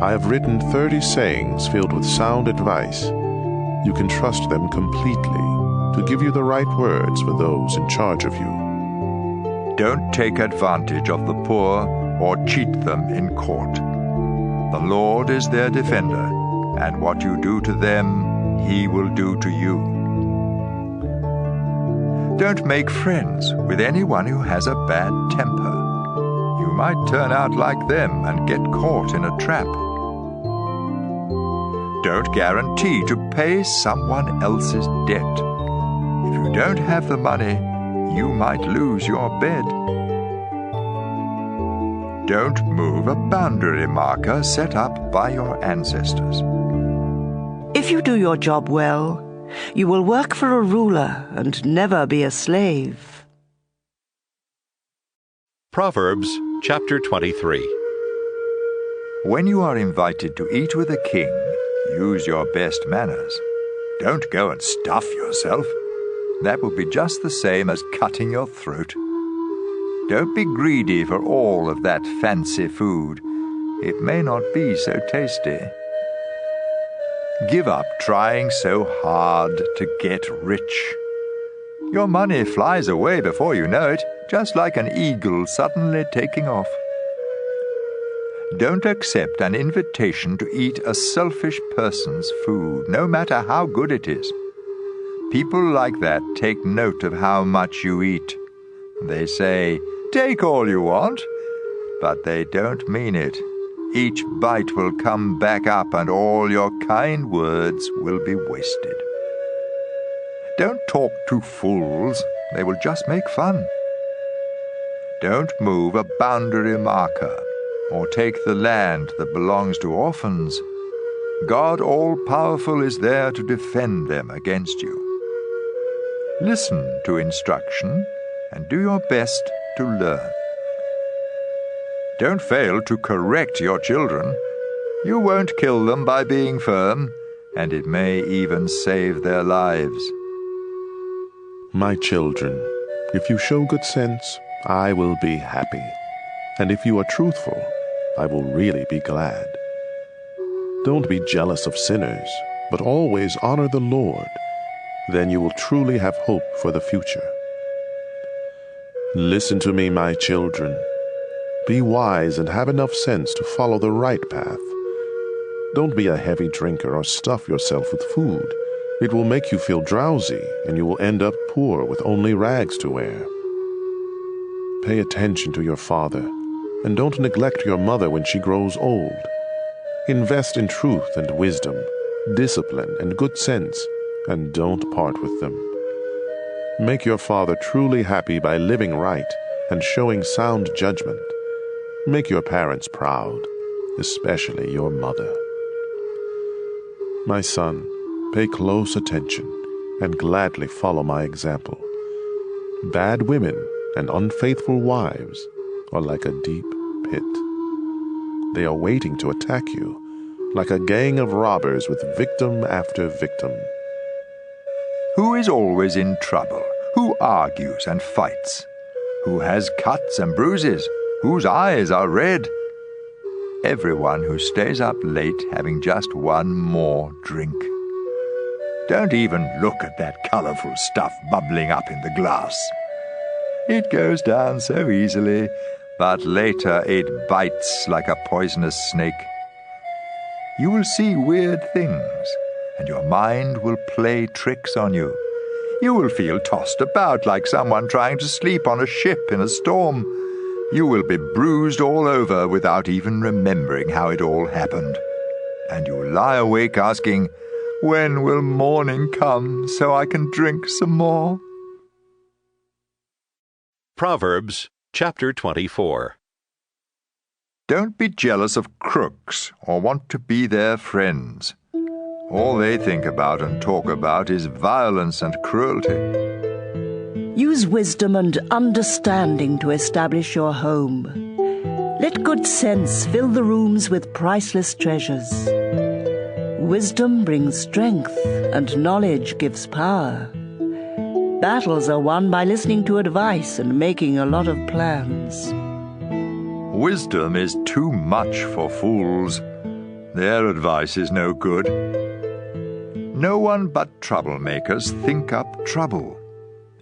I have written 30 sayings filled with sound advice. You can trust them completely to give you the right words for those in charge of you. Don't take advantage of the poor or cheat them in court. The Lord is their defender, and what you do to them, He will do to you. Don't make friends with anyone who has a bad temper. You might turn out like them and get caught in a trap. Don't guarantee to pay someone else's debt. If you don't have the money, you might lose your bed. Don't move a boundary marker set up by your ancestors. If you do your job well, you will work for a ruler and never be a slave. Proverbs chapter 23. When you are invited to eat with a king, use your best manners. Don't go and stuff yourself. That will be just the same as cutting your throat. Don't be greedy for all of that fancy food. It may not be so tasty. Give up trying so hard to get rich. Your money flies away before you know it, just like an eagle suddenly taking off. Don't accept an invitation to eat a selfish person's food, no matter how good it is. People like that take note of how much you eat. They say, "Take all you want," but they don't mean it. Each bite will come back up and all your kind words will be wasted. Don't talk to fools. They will just make fun. Don't move a boundary marker or take the land that belongs to orphans. God all-powerful is there to defend them against you. Listen to instruction and do your best to learn. Don't fail to correct your children. You won't kill them by being firm, and it may even save their lives. My children, if you show good sense, I will be happy. And if you are truthful, I will really be glad. Don't be jealous of sinners, but always honor the Lord. Then you will truly have hope for the future. Listen to me, my children. Be wise and have enough sense to follow the right path. Don't be a heavy drinker or stuff yourself with food. It will make you feel drowsy, and you will end up poor with only rags to wear. Pay attention to your father, and don't neglect your mother when she grows old. Invest in truth and wisdom, discipline and good sense, and don't part with them. Make your father truly happy by living right and showing sound judgment. Make your parents proud, especially your mother. My son, pay close attention and gladly follow my example. Bad women and unfaithful wives are like a deep pit. They are waiting to attack you, like a gang of robbers with victim after victim. Who is always in trouble? Who argues and fights? Who has cuts and bruises? Whose eyes are red? Everyone who stays up late having just one more drink. Don't even look at that colorful stuff bubbling up in the glass. It goes down so easily, but later it bites like a poisonous snake. You will see weird things, and your mind will play tricks on you. You will feel tossed about like someone trying to sleep on a ship in a storm. You will be bruised all over without even remembering how it all happened. And you will lie awake asking, "When will morning come so I can drink some more?" Proverbs chapter 24. Don't be jealous of crooks or want to be their friends. All they think about and talk about is violence and cruelty. Use wisdom and understanding to establish your home. Let good sense fill the rooms with priceless treasures. Wisdom brings strength, and knowledge gives power. Battles are won by listening to advice and making a lot of plans. Wisdom is too much for fools. Their advice is no good. No one but troublemakers think up trouble.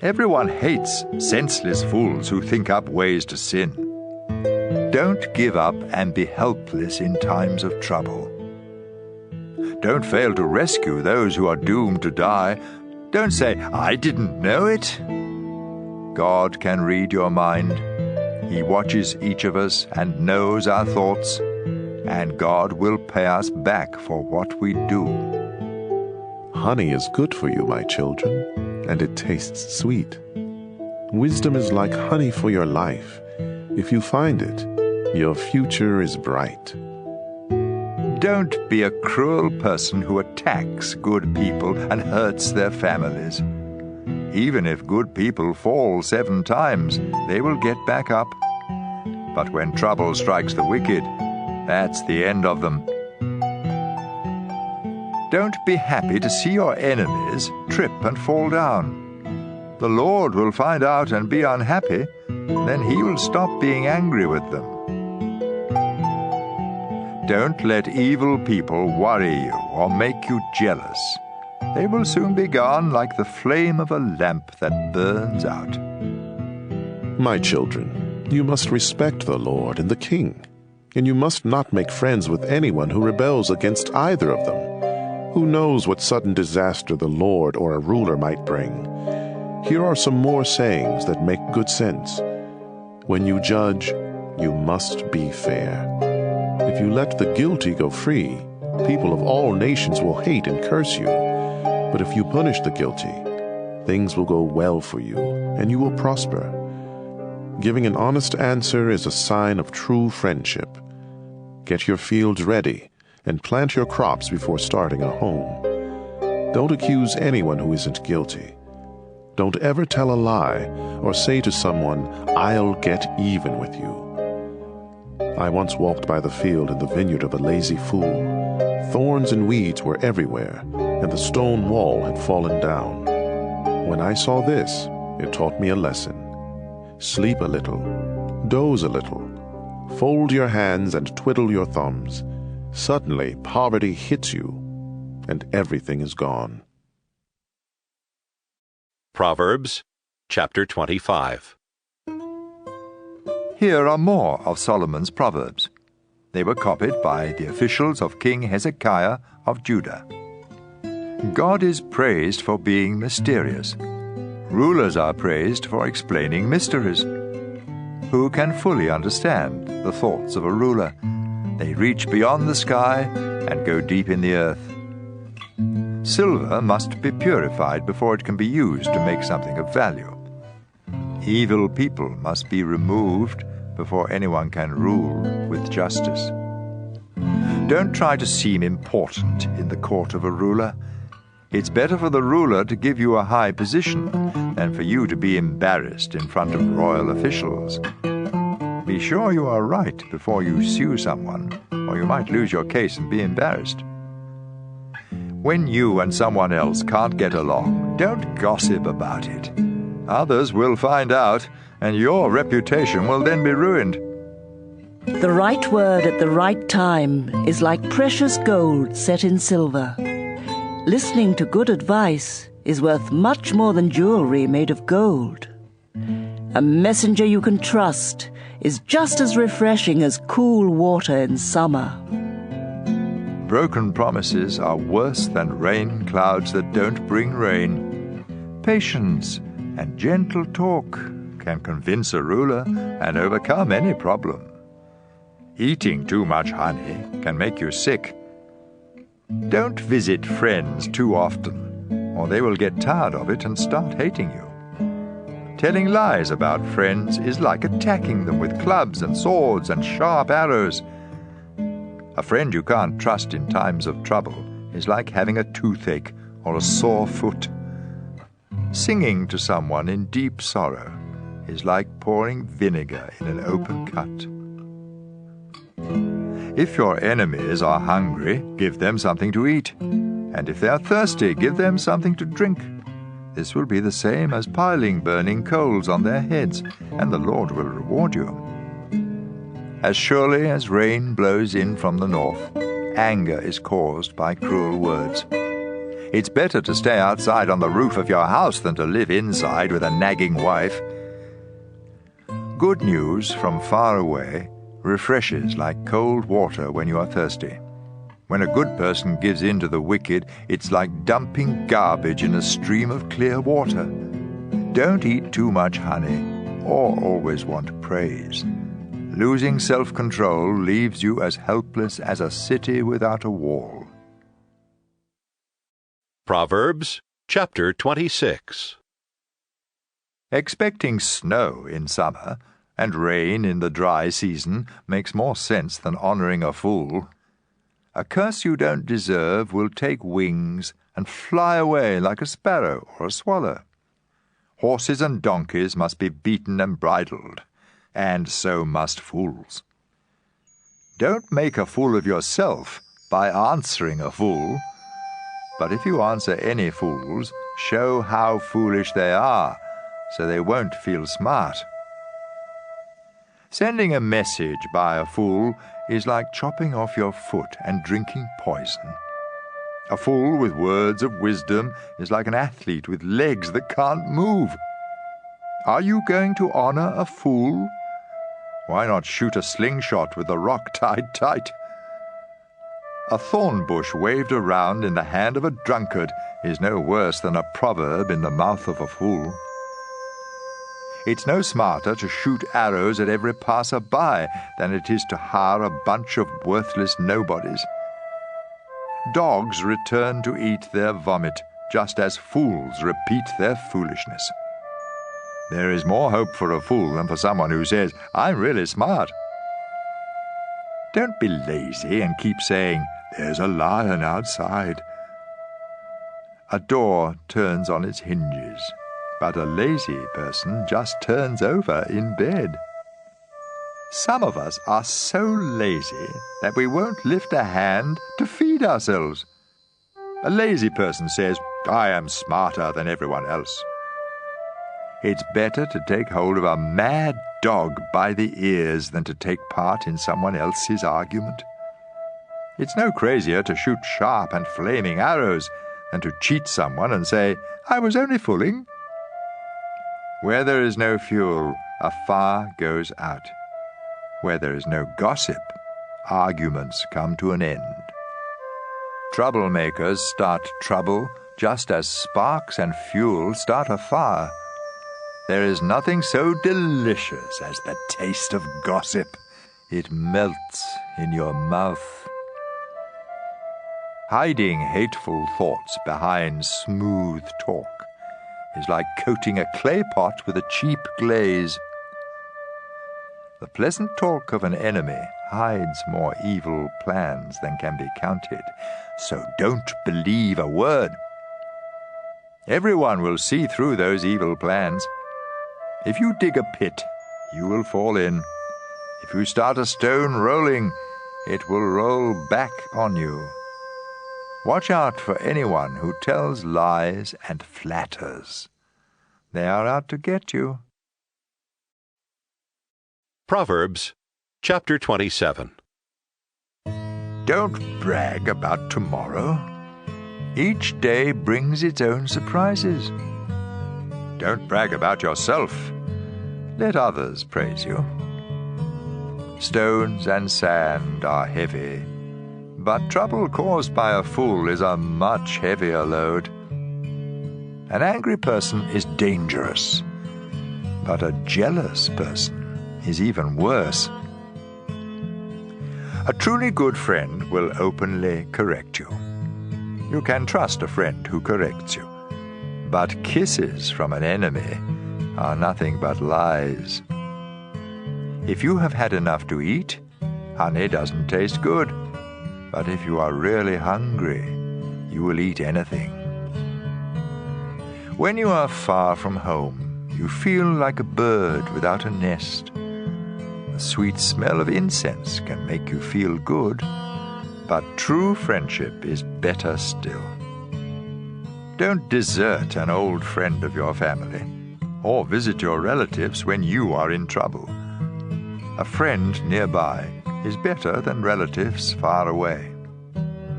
Everyone hates senseless fools who think up ways to sin. Don't give up and be helpless in times of trouble. Don't fail to rescue those who are doomed to die. Don't say, "I didn't know it." God can read your mind. He watches each of us and knows our thoughts, and God will pay us back for what we do. Honey is good for you, my children, and it tastes sweet. Wisdom is like honey for your life. If you find it, your future is bright. Don't be a cruel person who attacks good people and hurts their families. Even if good people fall 7 times, they will get back up. But when trouble strikes the wicked, that's the end of them. Don't be happy to see your enemies trip and fall down. The Lord will find out and be unhappy, then He will stop being angry with them. Don't let evil people worry you or make you jealous. They will soon be gone like the flame of a lamp that burns out. My children, you must respect the Lord and the King, and you must not make friends with anyone who rebels against either of them. Who knows what sudden disaster the Lord or a ruler might bring? Here are some more sayings that make good sense. When you judge, you must be fair. If you let the guilty go free, people of all nations will hate and curse you. But if you punish the guilty, things will go well for you, and you will prosper. Giving an honest answer is a sign of true friendship. Get your fields ready and plant your crops before starting a home. Don't accuse anyone who isn't guilty. Don't ever tell a lie or say to someone, "I'll get even with you." I once walked by the field in the vineyard of a lazy fool. Thorns and weeds were everywhere, and the stone wall had fallen down. When I saw this, it taught me a lesson. Sleep a little, doze a little, fold your hands and twiddle your thumbs. Suddenly, poverty hits you, and everything is gone. Proverbs chapter 25. Here are more of Solomon's Proverbs. They were copied by the officials of King Hezekiah of Judah. God is praised for being mysterious. Rulers are praised for explaining mysteries. Who can fully understand the thoughts of a ruler? They reach beyond the sky and go deep in the earth. Silver must be purified before it can be used to make something of value. Evil people must be removed before anyone can rule with justice. Don't try to seem important in the court of a ruler. It's better for the ruler to give you a high position than for you to be embarrassed in front of royal officials. Be sure you are right before you sue someone, or you might lose your case and be embarrassed. When you and someone else can't get along, don't gossip about it. Others will find out, and your reputation will then be ruined. The right word at the right time is like precious gold set in silver. Listening to good advice is worth much more than jewelry made of gold. A messenger you can trust is just as refreshing as cool water in summer. Broken promises are worse than rain clouds that don't bring rain. Patience and gentle talk can convince a ruler and overcome any problem. Eating too much honey can make you sick. Don't visit friends too often, or they will get tired of it and start hating you. Telling lies about friends is like attacking them with clubs and swords and sharp arrows. A friend you can't trust in times of trouble is like having a toothache or a sore foot. Singing to someone in deep sorrow is like pouring vinegar in an open cut. If your enemies are hungry, give them something to eat, and if they are thirsty, give them something to drink. This will be the same as piling burning coals on their heads, and the Lord will reward you. As surely as rain blows in from the north, anger is caused by cruel words. It's better to stay outside on the roof of your house than to live inside with a nagging wife. Good news from far away refreshes like cold water when you are thirsty. When a good person gives in to the wicked, it's like dumping garbage in a stream of clear water. Don't eat too much honey, or always want praise. Losing self-control leaves you as helpless as a city without a wall. Proverbs chapter 26. Expecting snow in summer and rain in the dry season makes more sense than honoring a fool. A curse you don't deserve will take wings and fly away like a sparrow or a swallow. Horses and donkeys must be beaten and bridled, and so must fools. Don't make a fool of yourself by answering a fool, but if you answer any fools, show how foolish they are, so they won't feel smart. Sending a message by a fool is like chopping off your foot and drinking poison. A fool with words of wisdom is like an athlete with legs that can't move. Are you going to honor a fool? Why not shoot a slingshot with the rock tied tight? A thorn bush waved around in the hand of a drunkard is no worse than a proverb in the mouth of a fool. It's no smarter to shoot arrows at every passer-by than it is to hire a bunch of worthless nobodies. Dogs return to eat their vomit, just as fools repeat their foolishness. There is more hope for a fool than for someone who says, "I'm really smart." Don't be lazy and keep saying, "There's a lion outside." A door turns on its hinges, but a lazy person just turns over in bed. Some of us are so lazy that we won't lift a hand to feed ourselves. A lazy person says, "I am smarter than everyone else." It's better to take hold of a mad dog by the ears than to take part in someone else's argument. It's no crazier to shoot sharp and flaming arrows than to cheat someone and say, "I was only fooling." Where there is no fuel, a fire goes out. Where there is no gossip, arguments come to an end. Troublemakers start trouble just as sparks and fuel start a fire. There is nothing so delicious as the taste of gossip. It melts in your mouth. Hiding hateful thoughts behind smooth talk is like coating a clay pot with a cheap glaze. The pleasant talk of an enemy hides more evil plans than can be counted, so don't believe a word. Everyone will see through those evil plans. If you dig a pit, you will fall in. If you start a stone rolling, it will roll back on you. Watch out for anyone who tells lies and flatters. They are out to get you. Proverbs chapter 27. Don't brag about tomorrow. Each day brings its own surprises. Don't brag about yourself. Let others praise you. Stones and sand are heavy, but trouble caused by a fool is a much heavier load. An angry person is dangerous, but a jealous person is even worse. A truly good friend will openly correct you. You can trust a friend who corrects you, but kisses from an enemy are nothing but lies. If you have had enough to eat, honey doesn't taste good. But if you are really hungry, you will eat anything. When you are far from home, you feel like a bird without a nest. The sweet smell of incense can make you feel good, but true friendship is better still. Don't desert an old friend of your family, or visit your relatives when you are in trouble. A friend nearby is better than relatives far away.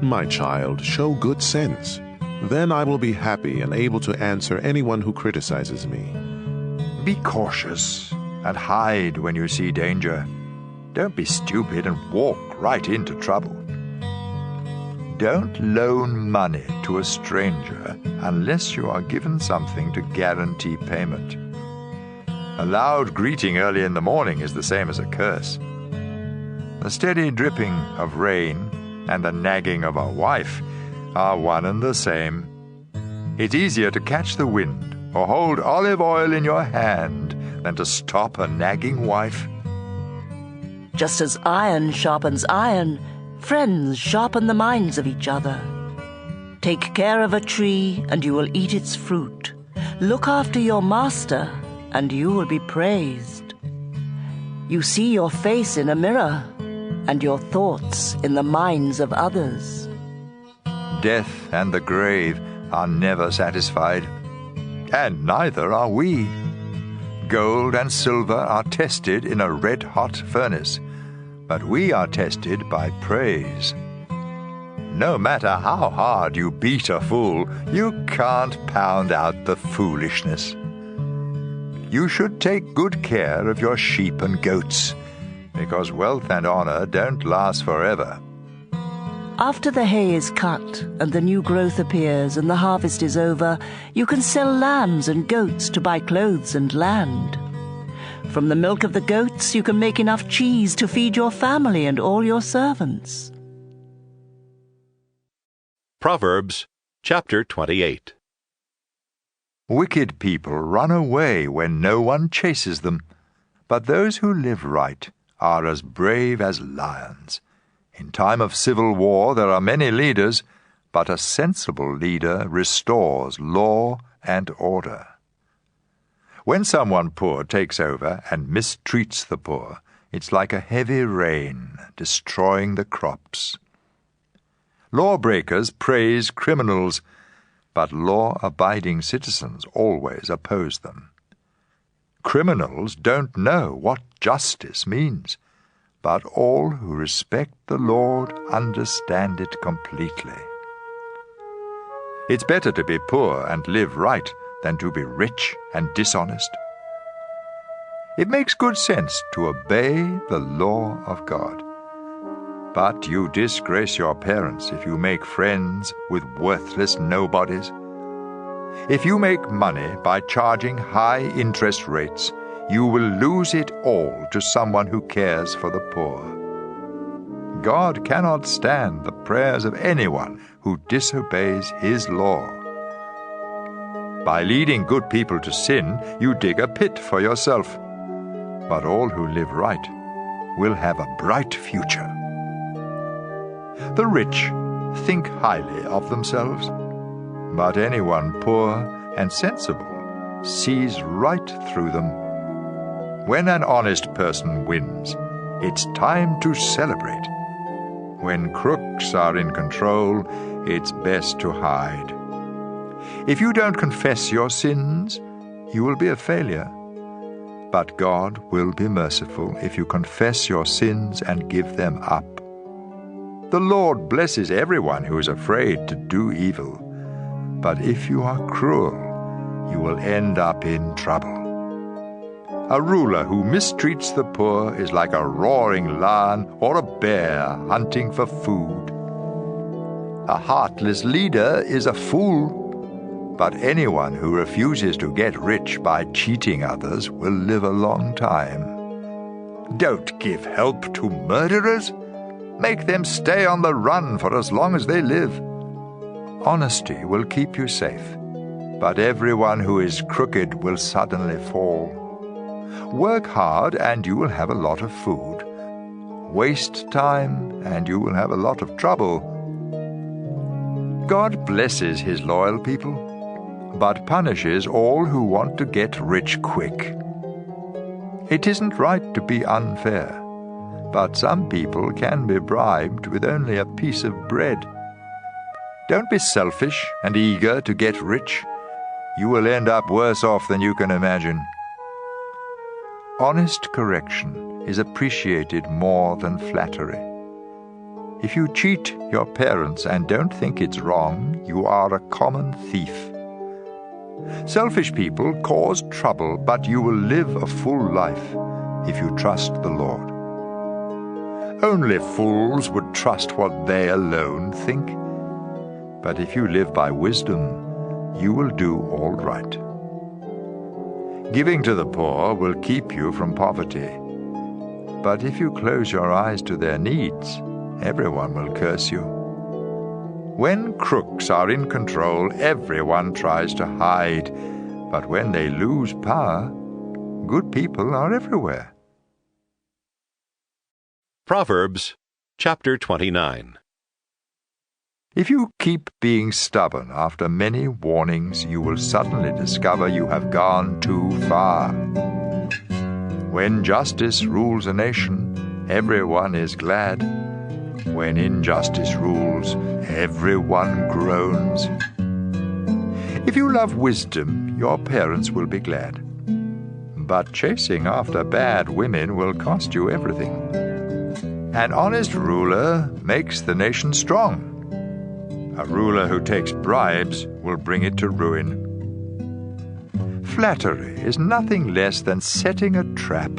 My child, show good sense. Then I will be happy and able to answer anyone who criticizes me. Be cautious and hide when you see danger. Don't be stupid and walk right into trouble. Don't loan money to a stranger unless you are given something to guarantee payment. A loud greeting early in the morning is the same as a curse. The steady dripping of rain and the nagging of a wife are one and the same. It's easier to catch the wind or hold olive oil in your hand than to stop a nagging wife. Just as iron sharpens iron, friends sharpen the minds of each other. Take care of a tree, and you will eat its fruit. Look after your master, and you will be praised. You see your face in a mirror, and your thoughts in the minds of others. Death and the grave are never satisfied, and neither are we. Gold and silver are tested in a red-hot furnace, but we are tested by praise. No matter how hard you beat a fool, you can't pound out the foolishness. You should take good care of your sheep and goats, because wealth and honor don't last forever. After the hay is cut and the new growth appears and the harvest is over, you can sell lambs and goats to buy clothes and land. From the milk of the goats you can make enough cheese to feed your family and all your servants. Proverbs chapter 28. Wicked people run away when no one chases them, but those who live right are as brave as lions. In time of civil war there are many leaders, but a sensible leader restores law and order. When someone poor takes over and mistreats the poor, it's like a heavy rain destroying the crops. Lawbreakers praise criminals, but law-abiding citizens always oppose them. Criminals don't know what justice means, but all who respect the Lord understand it completely. It's better to be poor and live right than to be rich and dishonest. It makes good sense to obey the law of God. But you disgrace your parents if you make friends with worthless nobodies. If you make money by charging high interest rates, you will lose it all to someone who cares for the poor. God cannot stand the prayers of anyone who disobeys His law. By leading good people to sin, you dig a pit for yourself. But all who live right will have a bright future. The rich think highly of themselves, but anyone poor and sensible sees right through them. When an honest person wins, it's time to celebrate. When crooks are in control, it's best to hide. If you don't confess your sins, you will be a failure. But God will be merciful if you confess your sins and give them up. The Lord blesses everyone who is afraid to do evil. But if you are cruel, you will end up in trouble. A ruler who mistreats the poor is like a roaring lion or a bear hunting for food. A heartless leader is a fool, but anyone who refuses to get rich by cheating others will live a long time. Don't give help to murderers. Make them stay on the run for as long as they live. Honesty will keep you safe. but everyone who is crooked will suddenly fall. Work hard and you will have a lot of food. Waste time and you will have a lot of trouble. God blesses his loyal people, but punishes all who want to get rich quick. It isn't right to be unfair, but some people can be bribed with only a piece of bread. Don't be selfish and eager to get rich. You will end up worse off than you can imagine. Honest correction is appreciated more than flattery. If you cheat your parents and don't think it's wrong, you are a common thief. Selfish people cause trouble, but you will live a full life if you trust the Lord. Only fools would trust what they alone think. But if you live by wisdom, you will do all right. Giving to the poor will keep you from poverty. But if you close your eyes to their needs, everyone will curse you. When crooks are in control, everyone tries to hide. But when they lose power, good people are everywhere. Proverbs chapter 29. If you keep being stubborn after many warnings, you will suddenly discover you have gone too far. When justice rules a nation, everyone is glad. When injustice rules, everyone groans. If you love wisdom, your parents will be glad. But chasing after bad women will cost you everything. An honest ruler makes the nation strong. A ruler who takes bribes will bring it to ruin. Flattery is nothing less than setting a trap.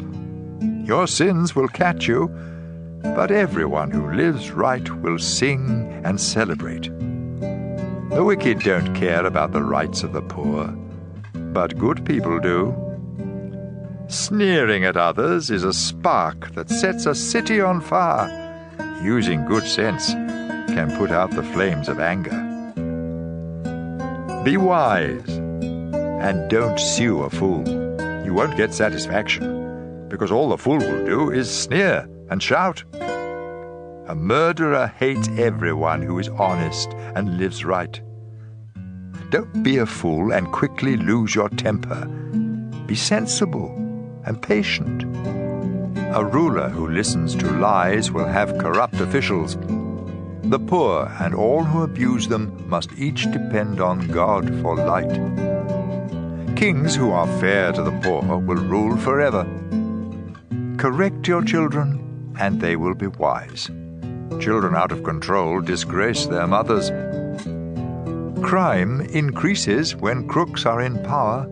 Your sins will catch you, but everyone who lives right will sing and celebrate. The wicked don't care about the rights of the poor, but good people do. Sneering at others is a spark that sets a city on fire. Using good sense can put out the flames of anger. Be wise and don't sue a fool. You won't get satisfaction, because all the fool will do is sneer and shout. A murderer hates everyone who is honest and lives right. Don't be a fool and quickly lose your temper. Be sensible and patient. A ruler who listens to lies will have corrupt officials. The poor and all who abuse them must each depend on God for light. Kings who are fair to the poor will rule forever. Correct your children, and they will be wise. Children out of control disgrace their mothers. Crime increases when crooks are in power,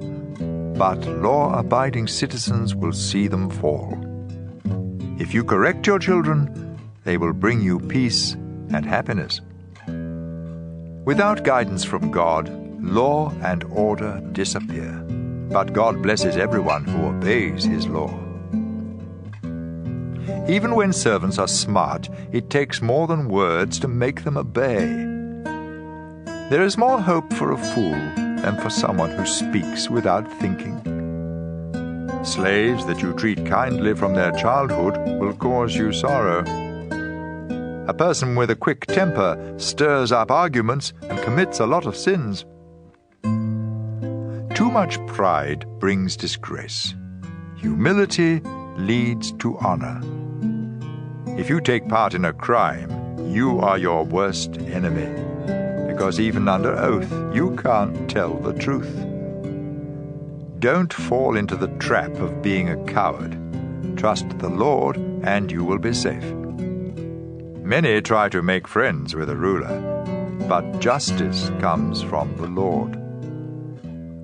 but law-abiding citizens will see them fall. If you correct your children, they will bring you peace and happiness. Without guidance from God, law and order disappear, but God blesses everyone who obeys his law. Even when servants are smart, it takes more than words to make them obey. There is more hope for a fool than for someone who speaks without thinking. Slaves that you treat kindly from their childhood will cause you sorrow. A person with a quick temper stirs up arguments and commits a lot of sins. Too much pride brings disgrace. Humility leads to honor. If you take part in a crime, you are your worst enemy, because even under oath, you can't tell the truth. Don't fall into the trap of being a coward. Trust the Lord, and you will be safe. Many try to make friends with a ruler, but justice comes from the Lord.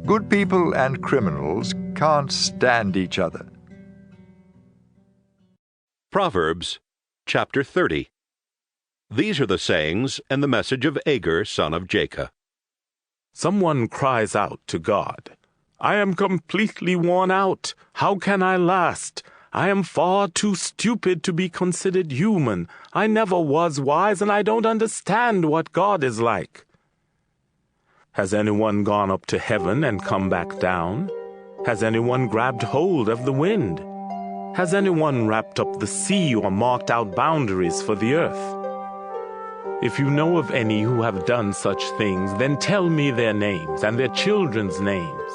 Good people and criminals can't stand each other. Proverbs chapter 30. These are the sayings and the message of Agur, son of Jacob. Someone cries out to God, "I am completely worn out. How can I last? I am far too stupid to be considered human. I never was wise, and I don't understand what God is like." Has anyone gone up to heaven and come back down? Has anyone grabbed hold of the wind? Has anyone wrapped up the sea or marked out boundaries for the earth? If you know of any who have done such things, then tell me their names and their children's names.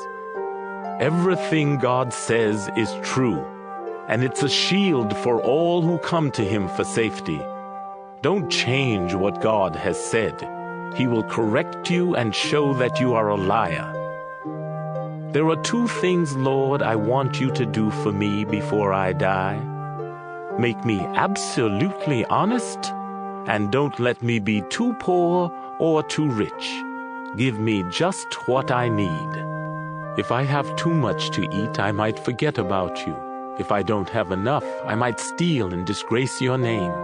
Everything God says is true, and it's a shield for all who come to him for safety. Don't change what God has said. He will correct you and show that you are a liar. There are 2 things, Lord, I want you to do for me before I die. Make me absolutely honest, and don't let me be too poor or too rich. Give me just what I need. If I have too much to eat, I might forget about you. If I don't have enough, I might steal and disgrace your name.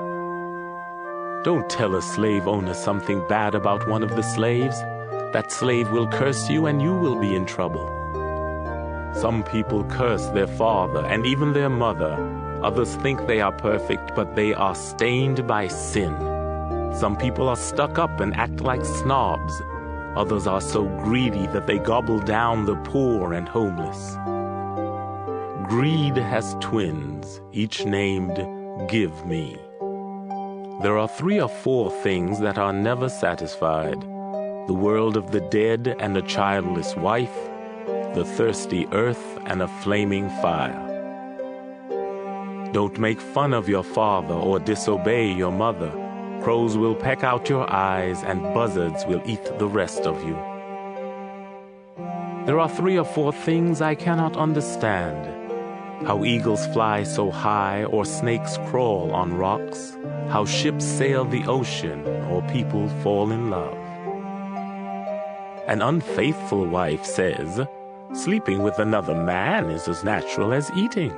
Don't tell a slave owner something bad about one of the slaves. That slave will curse you and you will be in trouble. Some people curse their father and even their mother. Others think they are perfect, but they are stained by sin. Some people are stuck up and act like snobs. Others are so greedy that they gobble down the poor and homeless. Greed has twins, each named Give Me. There are 3 or 4 things that are never satisfied: the world of the dead and a childless wife, the thirsty earth and a flaming fire. Don't make fun of your father or disobey your mother. Crows will peck out your eyes and buzzards will eat the rest of you. There are 3 or 4 things I cannot understand: how eagles fly so high or snakes crawl on rocks, how ships sail the ocean or people fall in love. An unfaithful wife says, sleeping with another man is as natural as eating.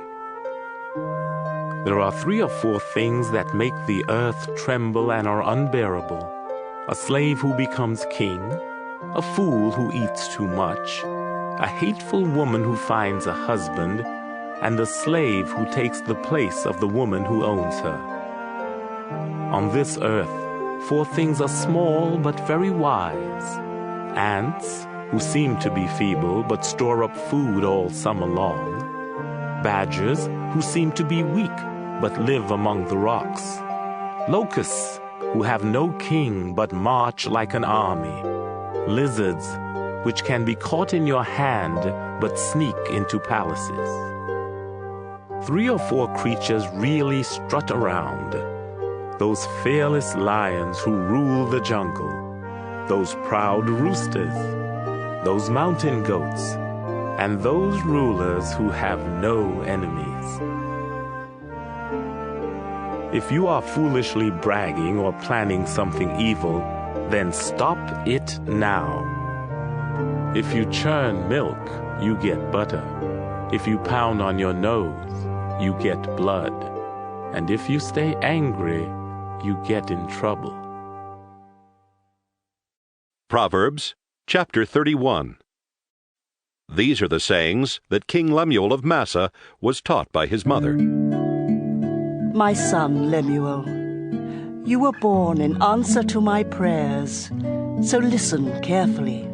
There are 3 or 4 things that make the earth tremble and are unbearable: a slave who becomes king, a fool who eats too much, a hateful woman who finds a husband, and a slave who takes the place of the woman who owns her. On this earth, 4 things are small but very wise: ants, who seem to be feeble but store up food all summer long; badgers, who seem to be weak but live among the rocks; locusts, who have no king but march like an army; lizards, which can be caught in your hand but sneak into palaces. 3 or 4 creatures really strut around: those fearless lions who rule the jungle, those proud roosters, those mountain goats, and those rulers who have no enemies. If you are foolishly bragging or planning something evil, then stop it now. If you churn milk, you get butter. If you pound on your nose, you get blood. And if you stay angry, you get in trouble. Proverbs chapter 31. These are the sayings that King Lemuel of Massa was taught by his mother. My son Lemuel, you were born in answer to my prayers, so listen carefully.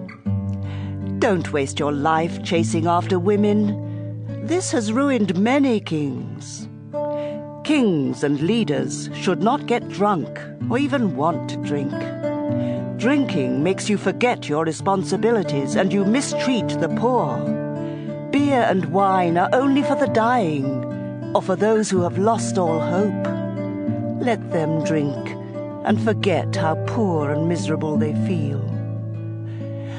Don't waste your life chasing after women. This has ruined many kings. Kings and leaders should not get drunk or even want to drink. Drinking makes you forget your responsibilities and you mistreat the poor. Beer and wine are only for the dying or for those who have lost all hope. Let them drink and forget how poor and miserable they feel.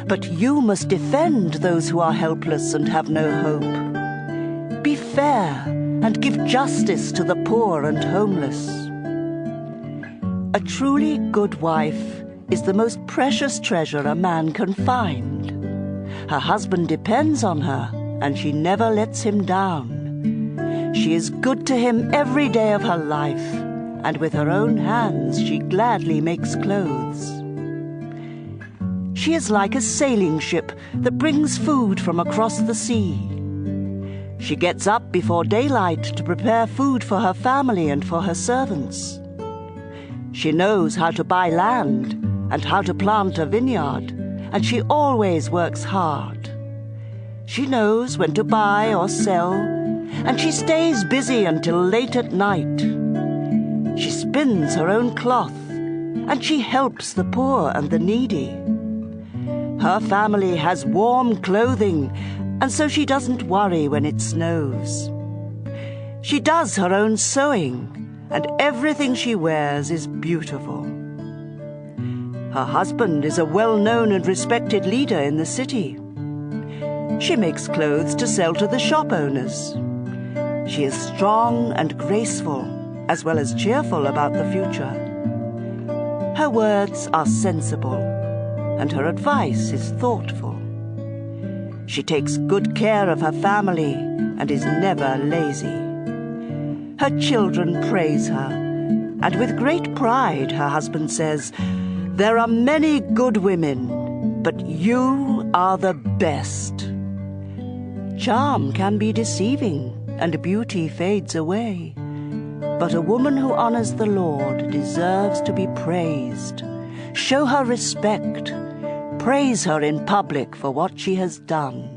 But you must defend those who are helpless and have no hope. Be fair and give justice to the poor and homeless. A truly good wife is the most precious treasure a man can find. Her husband depends on her, and she never lets him down. She is good to him every day of her life, and with her own hands she gladly makes clothes. She is like a sailing ship that brings food from across the sea. She gets up before daylight to prepare food for her family and for her servants. She knows how to buy land and how to plant a vineyard, and she always works hard. She knows when to buy or sell, and she stays busy until late at night. She spins her own cloth, and she helps the poor and the needy. Her family has warm clothing, and so she doesn't worry when it snows. She does her own sewing, and everything she wears is beautiful. Her husband is a well-known and respected leader in the city. She makes clothes to sell to the shop owners. She is strong and graceful, as well as cheerful about the future. Her words are sensible, and her advice is thoughtful. She takes good care of her family and is never lazy. Her children praise her, and with great pride her husband says, "There are many good women, but you are the best." Charm can be deceiving, and beauty fades away. But a woman who honors the Lord deserves to be praised. Show her respect. Praise her in public for what she has done.